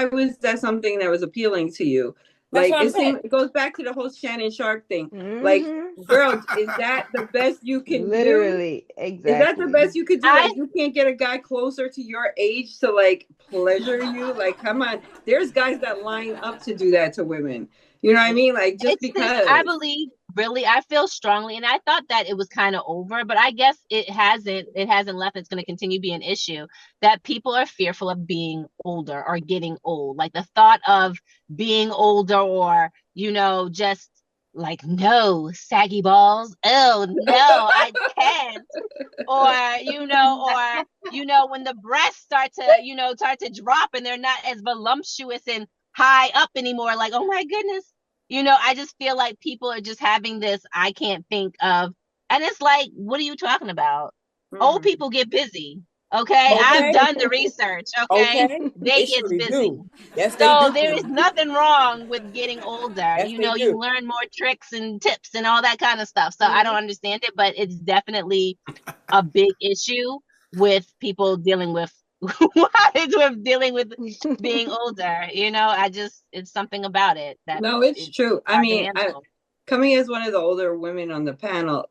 Speaker 4: was that something that was appealing to you?
Speaker 6: That's
Speaker 4: Like
Speaker 6: what I'm saying.
Speaker 4: it goes back to the whole Shannon Sharpe thing.
Speaker 7: Mhm.
Speaker 4: Like, girl, is that the best you can do?
Speaker 7: Literally.
Speaker 4: Is that the
Speaker 7: Exactly.
Speaker 4: best you could do?
Speaker 5: I-
Speaker 4: Like, you can't get a guy closer to your age to like pleasure you? Like, come on. There's guys that line up to do that to women. You know what I mean? Like, just because.
Speaker 5: I believe, really, I feel strongly, and I thought that it was kind of over, but I guess it hasn't left. It's going to continue to be an issue that people are fearful of being older or getting old. Like, the thought of being older, or, just like, no, saggy balls. Oh, no, I can't. Or, when the breasts start to drop and they're not as voluptuous and high up anymore. Like, oh my goodness. I just feel like people are just having this, I can't think of, and it's like, what are you talking about? Old people get busy. Okay. I've done the research. Okay. They get
Speaker 6: surely
Speaker 5: busy.
Speaker 6: do. Yes, they
Speaker 5: So
Speaker 6: do.
Speaker 5: there is nothing wrong with getting older.
Speaker 6: Yes, they do.
Speaker 5: You learn more tricks and tips and all that kind of stuff. So I don't understand it, but it's definitely a big issue with people dealing with dealing with being older. It's something about it that
Speaker 4: No, it's true. I
Speaker 5: hard to
Speaker 4: mean,
Speaker 5: handle.
Speaker 4: coming as one of the older women on the panel,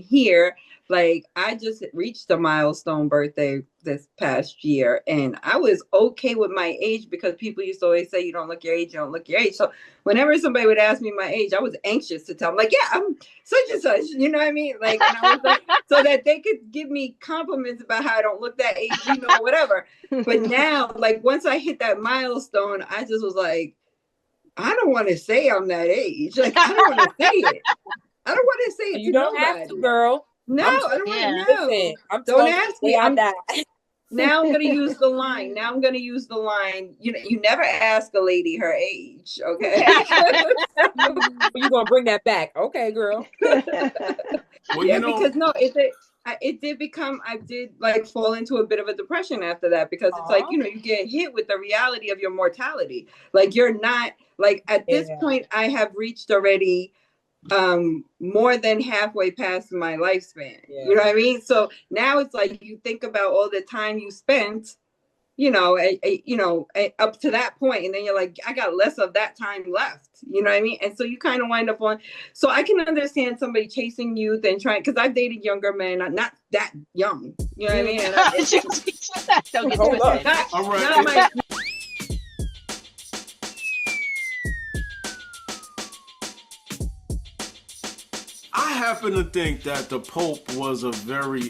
Speaker 4: here, like, I just reached a milestone birthday this past year, and I was okay with my age because people used to always say, you don't look your age, you don't look your age. So whenever somebody would ask me my age, I was anxious to tell them, like, yeah, I'm such and such, you know what I mean? Like, and I was like, so that they could give me compliments about how I don't look that age, whatever. But now, like, once I hit that milestone, I just was like, I don't want to say I'm that age. Like, I don't want to say it. I don't want to say it
Speaker 6: You
Speaker 4: to
Speaker 6: don't
Speaker 4: nobody.
Speaker 6: have to, girl.
Speaker 4: No, I don't want to know.
Speaker 6: Listen, I'm
Speaker 4: Don't
Speaker 6: telling
Speaker 4: ask
Speaker 6: you,
Speaker 4: me.
Speaker 6: I die.
Speaker 4: Now I'm going to use the line. You never ask a lady her age, okay?
Speaker 6: You're going to bring that back. Okay, girl.
Speaker 3: Well,
Speaker 4: Yeah, because no, it did become, I did like fall into a bit of a depression after that, because it's like, you get hit with the reality of your mortality. Like, you're not, like, at this point, I have reached already more than halfway past my lifespan. You know what I mean? So now it's like, you think about all the time you spent, up to that point, and then you're like, I got less of that time left. You know what I mean? And so you kind of wind up on. So I can understand somebody chasing youth and trying, because I've dated younger men, not that young. You know what I mean? And
Speaker 5: Don't get
Speaker 6: Hold
Speaker 5: twisted.
Speaker 6: up.
Speaker 3: All right.
Speaker 4: not my,
Speaker 3: I happen to think that the Pope was a very,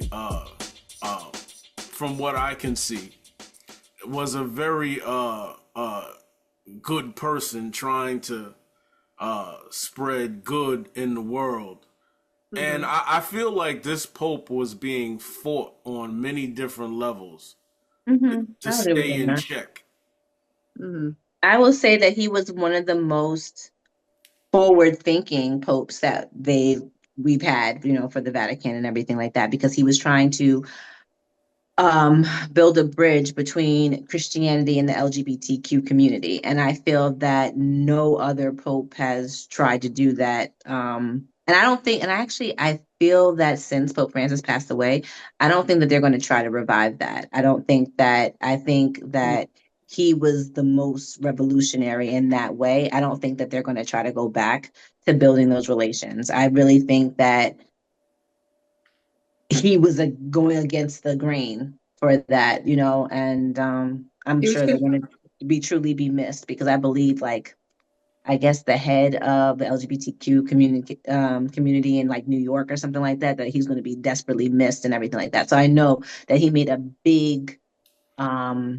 Speaker 3: from what I can see, was a very good person trying to spread good in the world. And I feel like this Pope was being fought on many different levels to
Speaker 10: I would agree
Speaker 3: stay
Speaker 10: with
Speaker 3: in
Speaker 10: that.
Speaker 3: check.
Speaker 10: I will say that he was one of the most forward-thinking popes that we've had, for the Vatican and everything like that, because he was trying to build a bridge between Christianity and the LGBTQ community. And I feel that no other pope has tried to do that. And I feel that since Pope Francis passed away, I don't think that they're going to try to revive that. I think that he was the most revolutionary in that way. I don't think that they're going to try to go back to building those relations. I really think that he was going against the grain for that, and I'm sure they're going to truly be missed, because I believe, like, I guess the head of the LGBTQ community in like New York or something like that, that he's going to be desperately missed and everything like that. So I know that he made a big, oh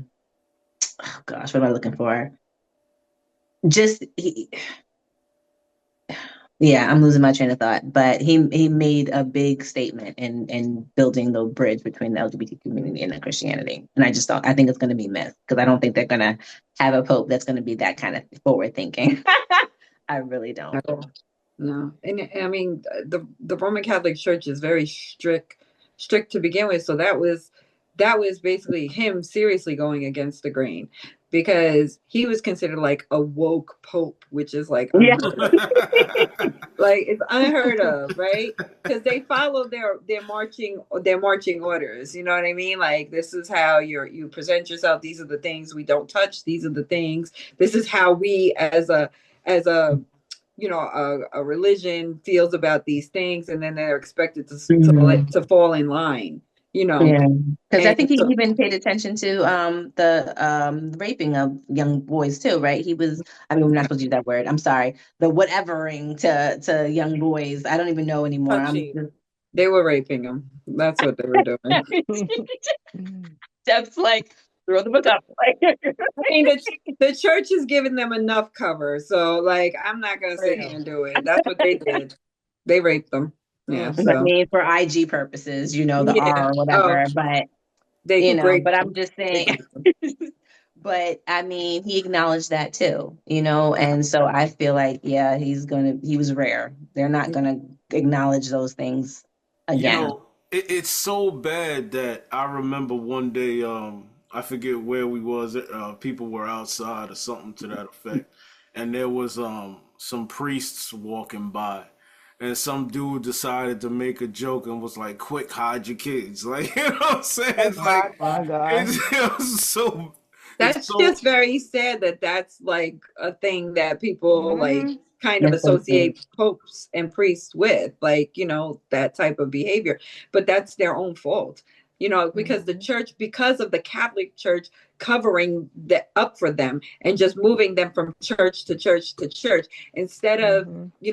Speaker 10: gosh, what am I looking for? Yeah, I'm losing my train of thought, but he made a big statement in building the bridge between the LGBT community and the Christianity. And I think it's going to be missed, because I don't think they're going to have a pope that's going to be that kind of forward thinking. I really don't.
Speaker 4: No, and I mean the Roman Catholic Church is very strict to begin with. So that was basically him seriously going against the grain, because he was considered like a woke pope, which is like like it's unheard of, right? Because they follow their marching orders. You know what I mean? Like, this is how you present yourself. These are the things we don't touch. These are the things. This is how we as a a religion feels about these things, and then they're expected to fall in line.
Speaker 10: Yeah, because I
Speaker 4: And
Speaker 10: think he
Speaker 4: so,
Speaker 10: even paid attention to the raping of young boys too, right? We're not supposed to use that word. I'm sorry. The whatevering to young boys. I don't even know anymore.
Speaker 4: they were raping them. That's what they were doing.
Speaker 10: That's like, throw the book up.
Speaker 4: I mean, the church is giving them enough cover, so like, I'm not gonna sit here and do it. That's what they did. They raped them. Yeah.
Speaker 10: I
Speaker 4: So
Speaker 10: mean, for IG purposes, the R or
Speaker 4: oh,
Speaker 10: whatever, but
Speaker 4: they raped
Speaker 10: but I'm
Speaker 4: them.
Speaker 10: just
Speaker 4: They
Speaker 10: saying.
Speaker 4: raped them.
Speaker 10: But I mean, he acknowledged that too, and so I feel like, yeah, he was rare. They're not gonna acknowledge those things again.
Speaker 3: It's so bad that I remember one day, I forget where we was, people were outside or something to that effect, and there was some priests walking by, and some dude decided to make a joke and was like, "Quick, hide your kids!" Like, you know what I'm saying? It's like,
Speaker 6: my God.
Speaker 3: it was so.
Speaker 4: That's just very sad that that's like a thing that people like kind of
Speaker 10: Yes, they did.
Speaker 4: associate popes and priests with, like, that type of behavior. But that's their own fault, because the church, because of the Catholic Church covering that up for them and just moving them from church to church to church, instead of,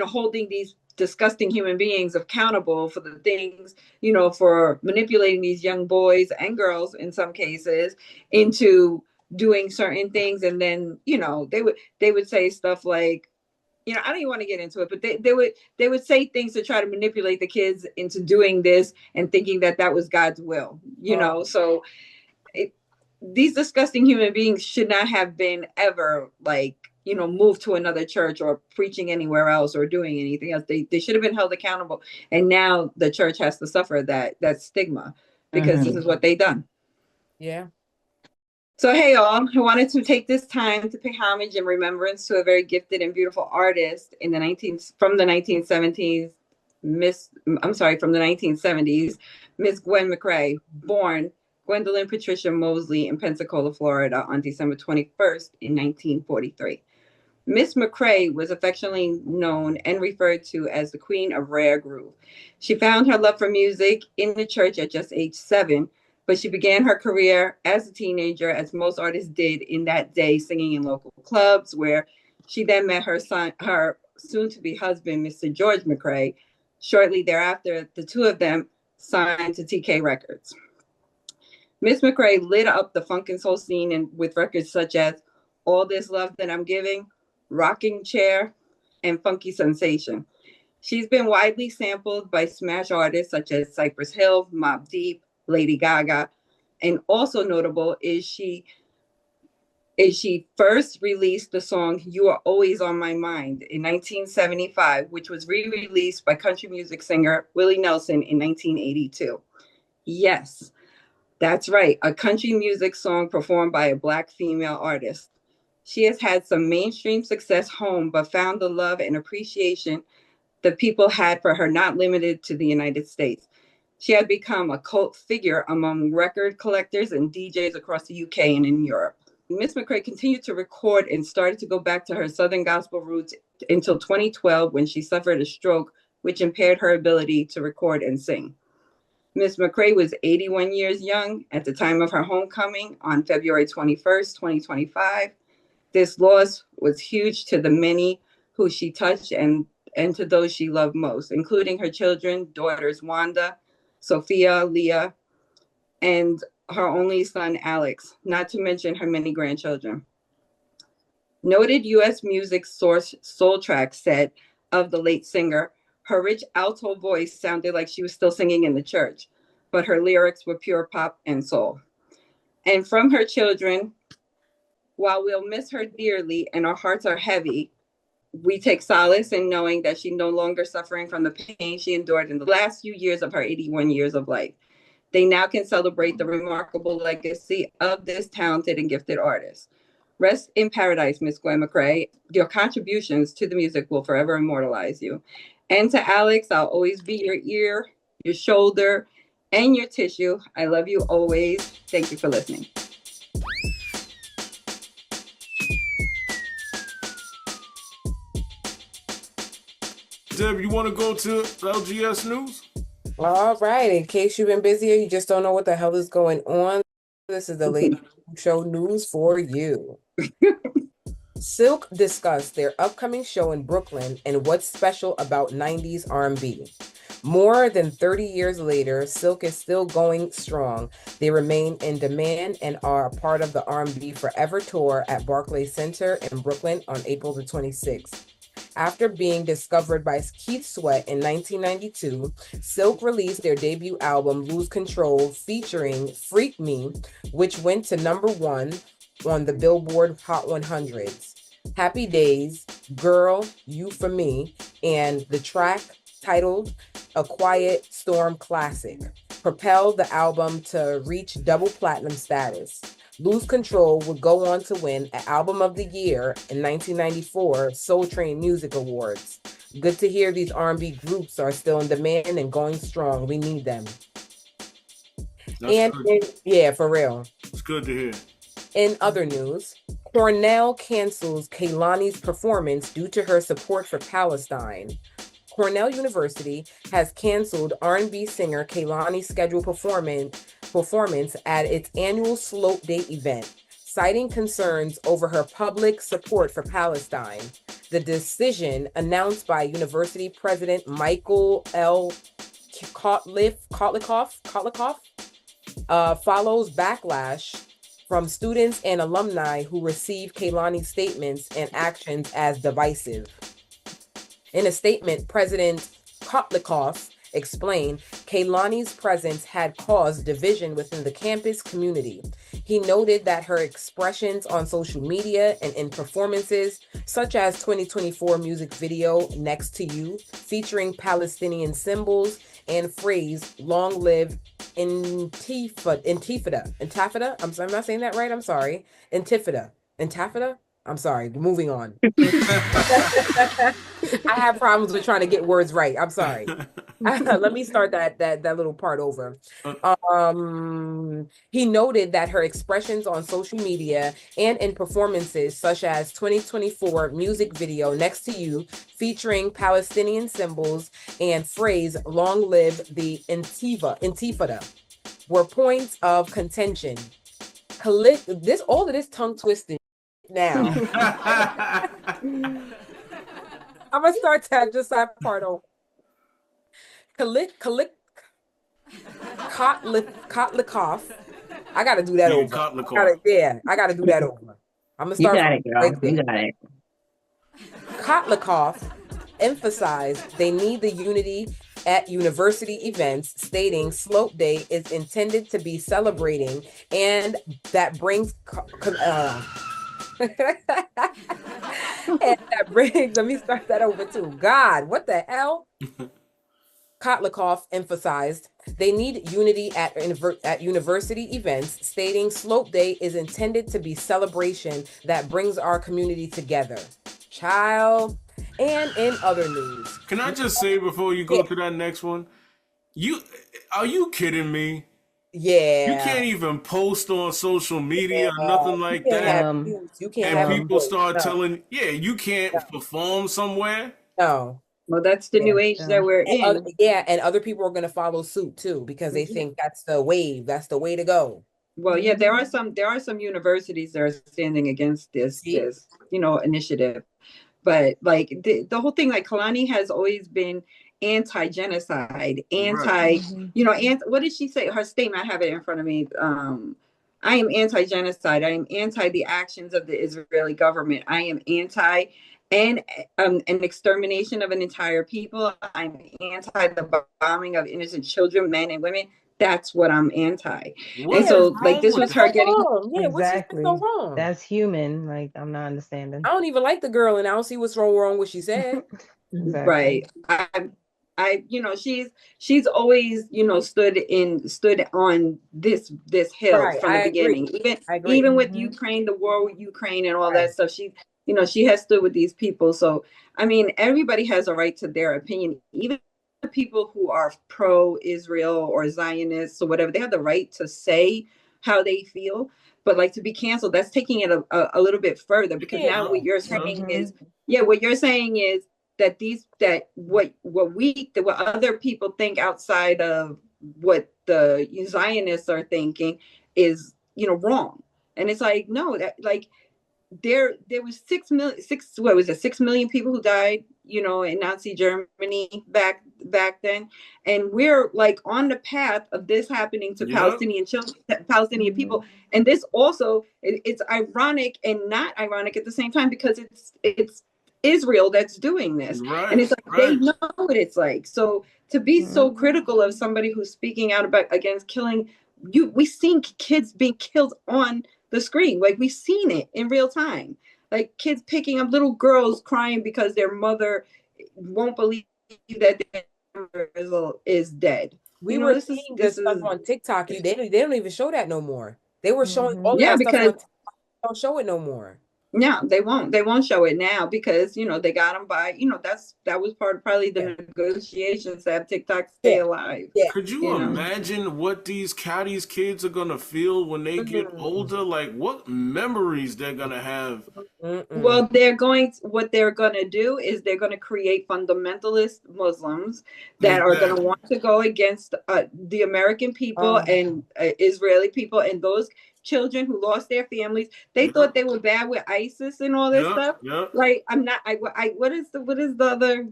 Speaker 4: holding these disgusting human beings accountable for the things, for manipulating these young boys and girls in some cases into doing certain things. And then they would say stuff like, I don't even want to get into it, but they would say things to try to manipulate the kids into doing this and thinking that that was God's will. So these disgusting human beings should not have been ever like moved to another church or preaching anywhere else or doing anything else. They should have been held accountable, and now the church has to suffer that stigma because this is what they done.
Speaker 6: Yeah.
Speaker 4: So, hey, y'all, I wanted to take this time to pay homage and remembrance to a very gifted and beautiful artist from the 1970s, Miss Gwen McCrae, born Gwendolyn Patricia Mosley in Pensacola, Florida on December 21st in 1943. Miss McCrae was affectionately known and referred to as the Queen of Rare Groove. She found her love for music in the church at just age 7, but she began her career as a teenager, as most artists did in that day, singing in local clubs, where she then met her soon-to-be husband, Mr. George McCrae. Shortly thereafter, the two of them signed to TK Records. Miss McCrae lit up the funk and soul scene with records such as All This Love That I'm Giving, Rocking Chair, and Funky Sensation. She's been widely sampled by smash artists such as Cypress Hill, Mobb Deep, Lady Gaga, and also notable is she first released the song You Are Always on My Mind in 1975, which was re-released by country music singer Willie Nelson in 1982. Yes, that's right, a country music song performed by a Black female artist. She has had some mainstream success home, but found the love and appreciation the people had for her not limited to the United States. She had become a cult figure among record collectors and DJs across the UK and in Europe. Miss McCrae continued to record and started to go back to her Southern gospel roots until 2012, when she suffered a stroke, which impaired her ability to record and sing. Miss McCrae was 81 years young at the time of her homecoming on February 21st, 2025. This loss was huge to the many who she touched and to those she loved most, including her children, daughters Wanda, Sophia, Leah, and her only son, Alex, not to mention her many grandchildren. Noted U.S. music source Soul Track said of the late singer, her rich alto voice sounded like she was still singing in the church, but her lyrics were pure pop and soul. And from her children, while we'll miss her dearly and our hearts are heavy, we take solace in knowing that she's no longer suffering from the pain she endured in the last few years of her 81 years of life. They now can celebrate the remarkable legacy of this talented and gifted artist. Rest in paradise, Miss Gwen McCrae. Your contributions to the music will forever immortalize you. And to Alex, I'll always be your ear, your shoulder, and your tissue. I love you always. Thank you for listening.
Speaker 3: Deb, you want to go to LGS News?
Speaker 6: All right. In case you've been busy or you just don't know what the hell is going on, this is the Lady Show news for you. Silk discussed their upcoming show in Brooklyn and what's special about 90s R&B. More than 30 years later, Silk is still going strong. They remain in demand and are a part of the R&B Forever Tour at Barclays Center in Brooklyn on April the 26th. After being discovered by Keith Sweat in 1992, Silk released their debut album, Lose Control, featuring Freak Me, which went to #1 on the Billboard Hot 100s. Happy Days, Girl, You For Me, and the track titled A Quiet Storm Classic propelled the album to reach double platinum status. Lose Control would go on to win an Album of the Year in 1994 Soul Train Music Awards. Good to hear these R&B groups are still in demand and going strong. We need them. Yeah, for real.
Speaker 3: It's good to hear.
Speaker 6: In other news, Cornell cancels Kehlani's performance due to her support for Palestine. Cornell University has canceled R&B singer Kehlani's scheduled performance at its annual Slope Day event, citing concerns over her public support for Palestine. The decision, announced by University President Michael L. Kotlikoff, follows backlash from students and alumni who received Kehlani's statements and actions as divisive. In a statement, President Kotlikoff explained Kehlani's presence had caused division within the campus community. He noted that her expressions on social media and in performances, such as 2024 music video Next to You, featuring Palestinian symbols and phrase Long Live Intifada. I'm not saying that right. I'm sorry. Intifada. I'm sorry. Moving on. I have problems with trying to get words right. I'm sorry. Let me start that little part over. He noted that her expressions on social media and in performances such as 2024 music video Next to You featuring Palestinian symbols and phrase "Long live the Intifada" were points of contention. All of this tongue twisting now. I'm gonna start that part over. Kotlikov. I gotta do that over. I gotta do that over. I'm gonna start.
Speaker 10: You got it, girl. You got it.
Speaker 6: Kotlikov emphasized they need the unity at university events, stating Slope Day is intended to be celebrating and that brings and that brings, let me start that over too. God, what the hell? Kotlikov emphasized they need unity at university events, stating Slope Day is intended to be celebration that brings our community together. Child. And in other news.
Speaker 3: Can I just say before you go to that next one? Are you kidding me?
Speaker 6: Yeah.
Speaker 3: You can't even post on social media or nothing like that.
Speaker 6: You can't
Speaker 3: and people start telling, you can't perform somewhere.
Speaker 6: No.
Speaker 4: Well, that's the new age that we're in.
Speaker 6: And other people are going to follow suit too because they think that's the wave. That's the way to go.
Speaker 4: Well, yeah, there are some universities that are standing against this initiative. But like the whole thing, like Kalani has always been anti-genocide, what did she say? Her statement, I have it in front of me. I am anti-genocide. I am anti the actions of the Israeli government. I am anti an extermination of an entire people. I'm anti the bombing of innocent children, men and women. That's what I'm anti. And so like this was her getting
Speaker 7: exactly. What's so wrong? That's human. Like I'm not understanding.
Speaker 6: I don't even like the girl and I don't see what's wrong with what she said.
Speaker 4: Exactly. Right. She's always, stood on this hill from the beginning. Even with Ukraine, the war with Ukraine and all that stuff, she has stood with these people. So I mean, everybody has a right to their opinion, even people who are pro-Israel or Zionists or whatever. They have the right to say how they feel, but like to be canceled, that's taking it a little bit further, because now what you're saying is that what other people think outside of what the Zionists are thinking is wrong. And it's like, no, that like there was 6 million people who died in Nazi Germany back then, and we're like on the path of this happening to Palestinian children, Palestinian people. And this also, it's ironic and not ironic at the same time, because it's Israel that's doing this, and it's like they know what it's like. So to be so critical of somebody who's speaking out against killing, we've seen kids being killed on the screen, like we've seen it in real time, like kids picking up little girls crying because their mother won't believe that their mother is dead.
Speaker 6: We were seeing this stuff on TikTok. They don't even show that no more. They were showing all that stuff on TikTok. They don't show it no more.
Speaker 4: No, they won't show it now, because they got them by that was part of probably the negotiations to have TikTok stay alive.
Speaker 3: Could you imagine what these kids are gonna feel when they get older? Like what memories they're gonna have?
Speaker 4: Well, what they're gonna do is they're gonna create fundamentalist Muslims that are gonna want to go against the American people and Israeli people, and those children who lost their families. They thought they were bad with ISIS and all this stuff. Like what is the other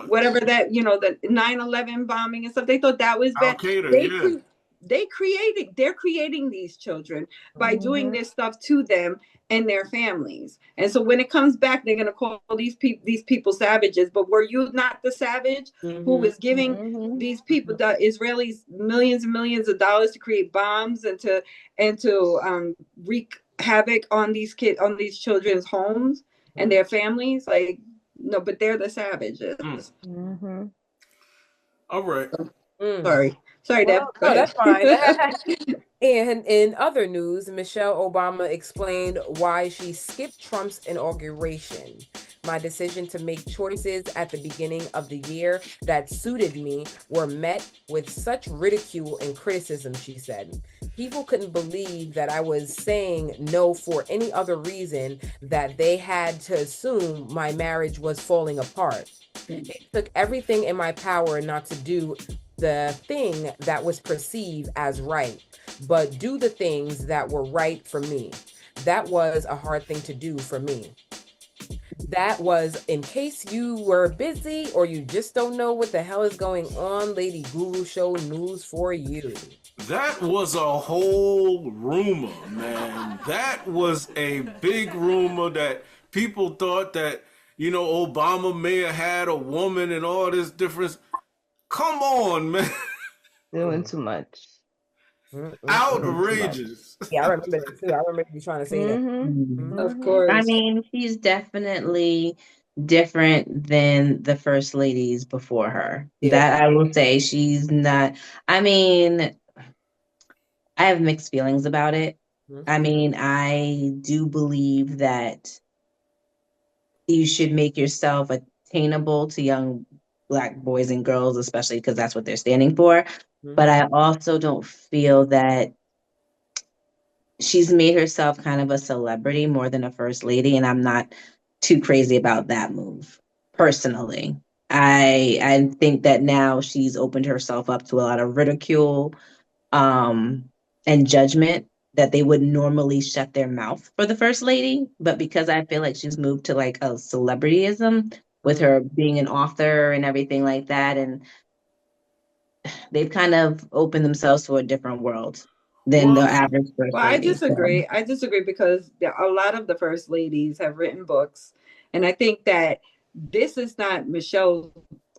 Speaker 4: whatever that the 9/11 bombing and stuff. They thought that was bad. They're creating these children by doing this stuff to them and their families. And so when it comes back, they're going to call these people savages. But were you not the savage who was giving these people, the Israelis, millions and millions of dollars to create bombs and to wreak havoc on these children's homes and their families? Like, no, but they're the savages.
Speaker 3: All right.
Speaker 4: Sorry, Deb.
Speaker 6: No, that's fine. And in other news, Michelle Obama explained why she skipped Trump's inauguration. my decision to make choices at the beginning of the year that suited me were met with such ridicule and criticism, she said. People couldn't believe that I was saying no for any other reason, that they had to assume my marriage was falling apart. It took everything in my power not to do the thing that was perceived as right, but do the things that were right for me. That was a hard thing to do for me. That was, in case you were busy or you just don't know what the hell is going on, Lady Guru Show news for you.
Speaker 3: That was a whole rumor, man. That was a big rumor that people thought that, you know, Obama may have had a woman and all this difference. Come on, man.
Speaker 7: Doing too much.
Speaker 3: Outrageous.
Speaker 6: Yeah, I remember that too. I remember you trying to say that.
Speaker 10: Mhm.
Speaker 4: Of course.
Speaker 10: I mean, she's definitely different than the first ladies before her.
Speaker 6: Yeah.
Speaker 10: That I will say, she's not. I mean, I have mixed feelings about it. I mean, I do believe that you should make yourself attainable to young Black boys and girls, especially because that's what they're standing for. But I also don't feel that she's made herself kind of a celebrity more than a first lady, and I'm not too crazy about that move personally. I think that now she's opened herself up to a lot of ridicule and judgment that they would normally shut their mouth for the first lady. But because I feel like she's moved to like a celebrityism with her being an author and everything like that, and they've kind of opened themselves to a different world than the average first
Speaker 4: Well, I
Speaker 10: lady. So.
Speaker 4: disagree. I disagree because a lot of the first ladies have written books, and I think that this is not Michelle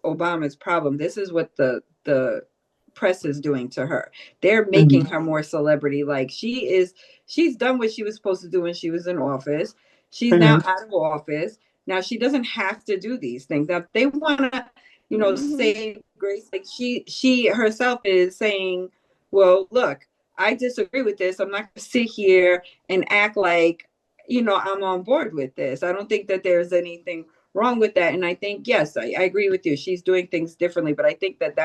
Speaker 4: Obama's problem. This is what the press is doing to her. They're making her more celebrity. Like she's done what she was supposed to do when she was in office. She's now out of office. Now she doesn't have to do these things. Now if they want to, you know, save grace, like she herself is saying, well, look, I disagree with this. I'm not going to sit here and act like, you know, I'm on board with this. I don't think that there's anything wrong with that. And I think, yes, I agree with you. She's doing things differently, but I think that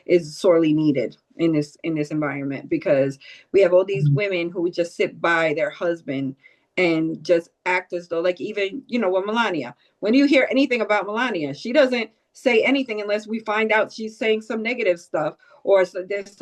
Speaker 4: is sorely needed in this environment, because we have all these women who just sit by their husband and just act as though, like, even, you know, with Melania, when you hear anything about Melania, she doesn't say anything unless we find out she's saying some negative stuff, or there's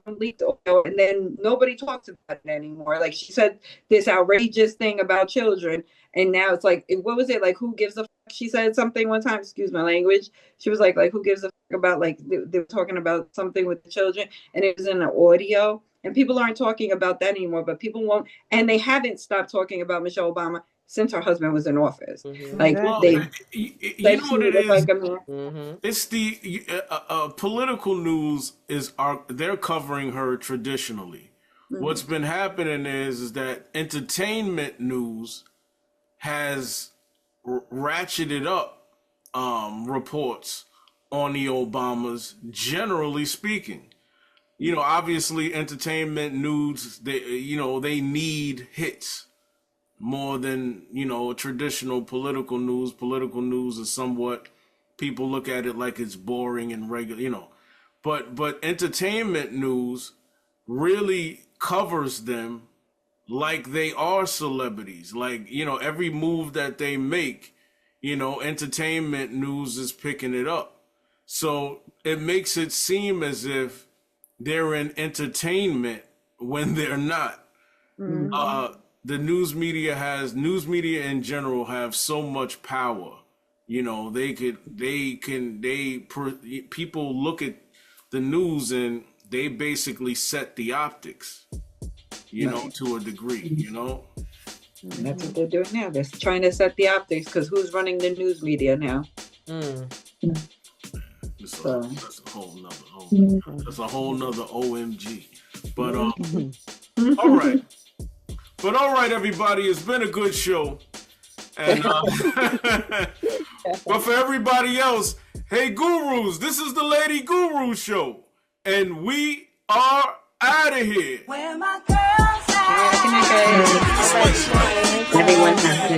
Speaker 4: leaked oil, and then nobody talks about it anymore. Like she said this outrageous thing about children, and now it's like, what was it, like, who gives a fuck? She said something one time, excuse my language, she was like who gives a fuck about, like, they were talking about something with the children, and it was in the audio, and people aren't talking about that anymore. But people won't, and they haven't stopped talking about Michelle Obama since her husband was in office. Like,
Speaker 3: Well,
Speaker 4: they
Speaker 3: you know what it is?
Speaker 4: like a man.
Speaker 3: It's the political news they're covering her traditionally. What's been happening is that entertainment news has ratcheted up reports on the Obamas, generally speaking. You know, obviously entertainment news, they need hits more than, you know, traditional political news. Political news is somewhat, people look at it like it's boring and regular, you know. But entertainment news really covers them like they are celebrities. Like, you know, every move that they make, you know, entertainment news is picking it up. So it makes it seem as if they're in entertainment when they're not. The news media in general have so much power. You know, people look at the news and they basically set the optics, you know, to a degree, you know.
Speaker 4: That's what they're doing now. They're trying to set the optics, because who's running the news media now?
Speaker 3: That's a whole nother that's a whole nother OMG. But all right. But all right, everybody, it's been a good show. And but for everybody else, hey gurus, this is the Lady Guru Show, and we are out of here.
Speaker 1: Where my girls at?
Speaker 10: Everyone has to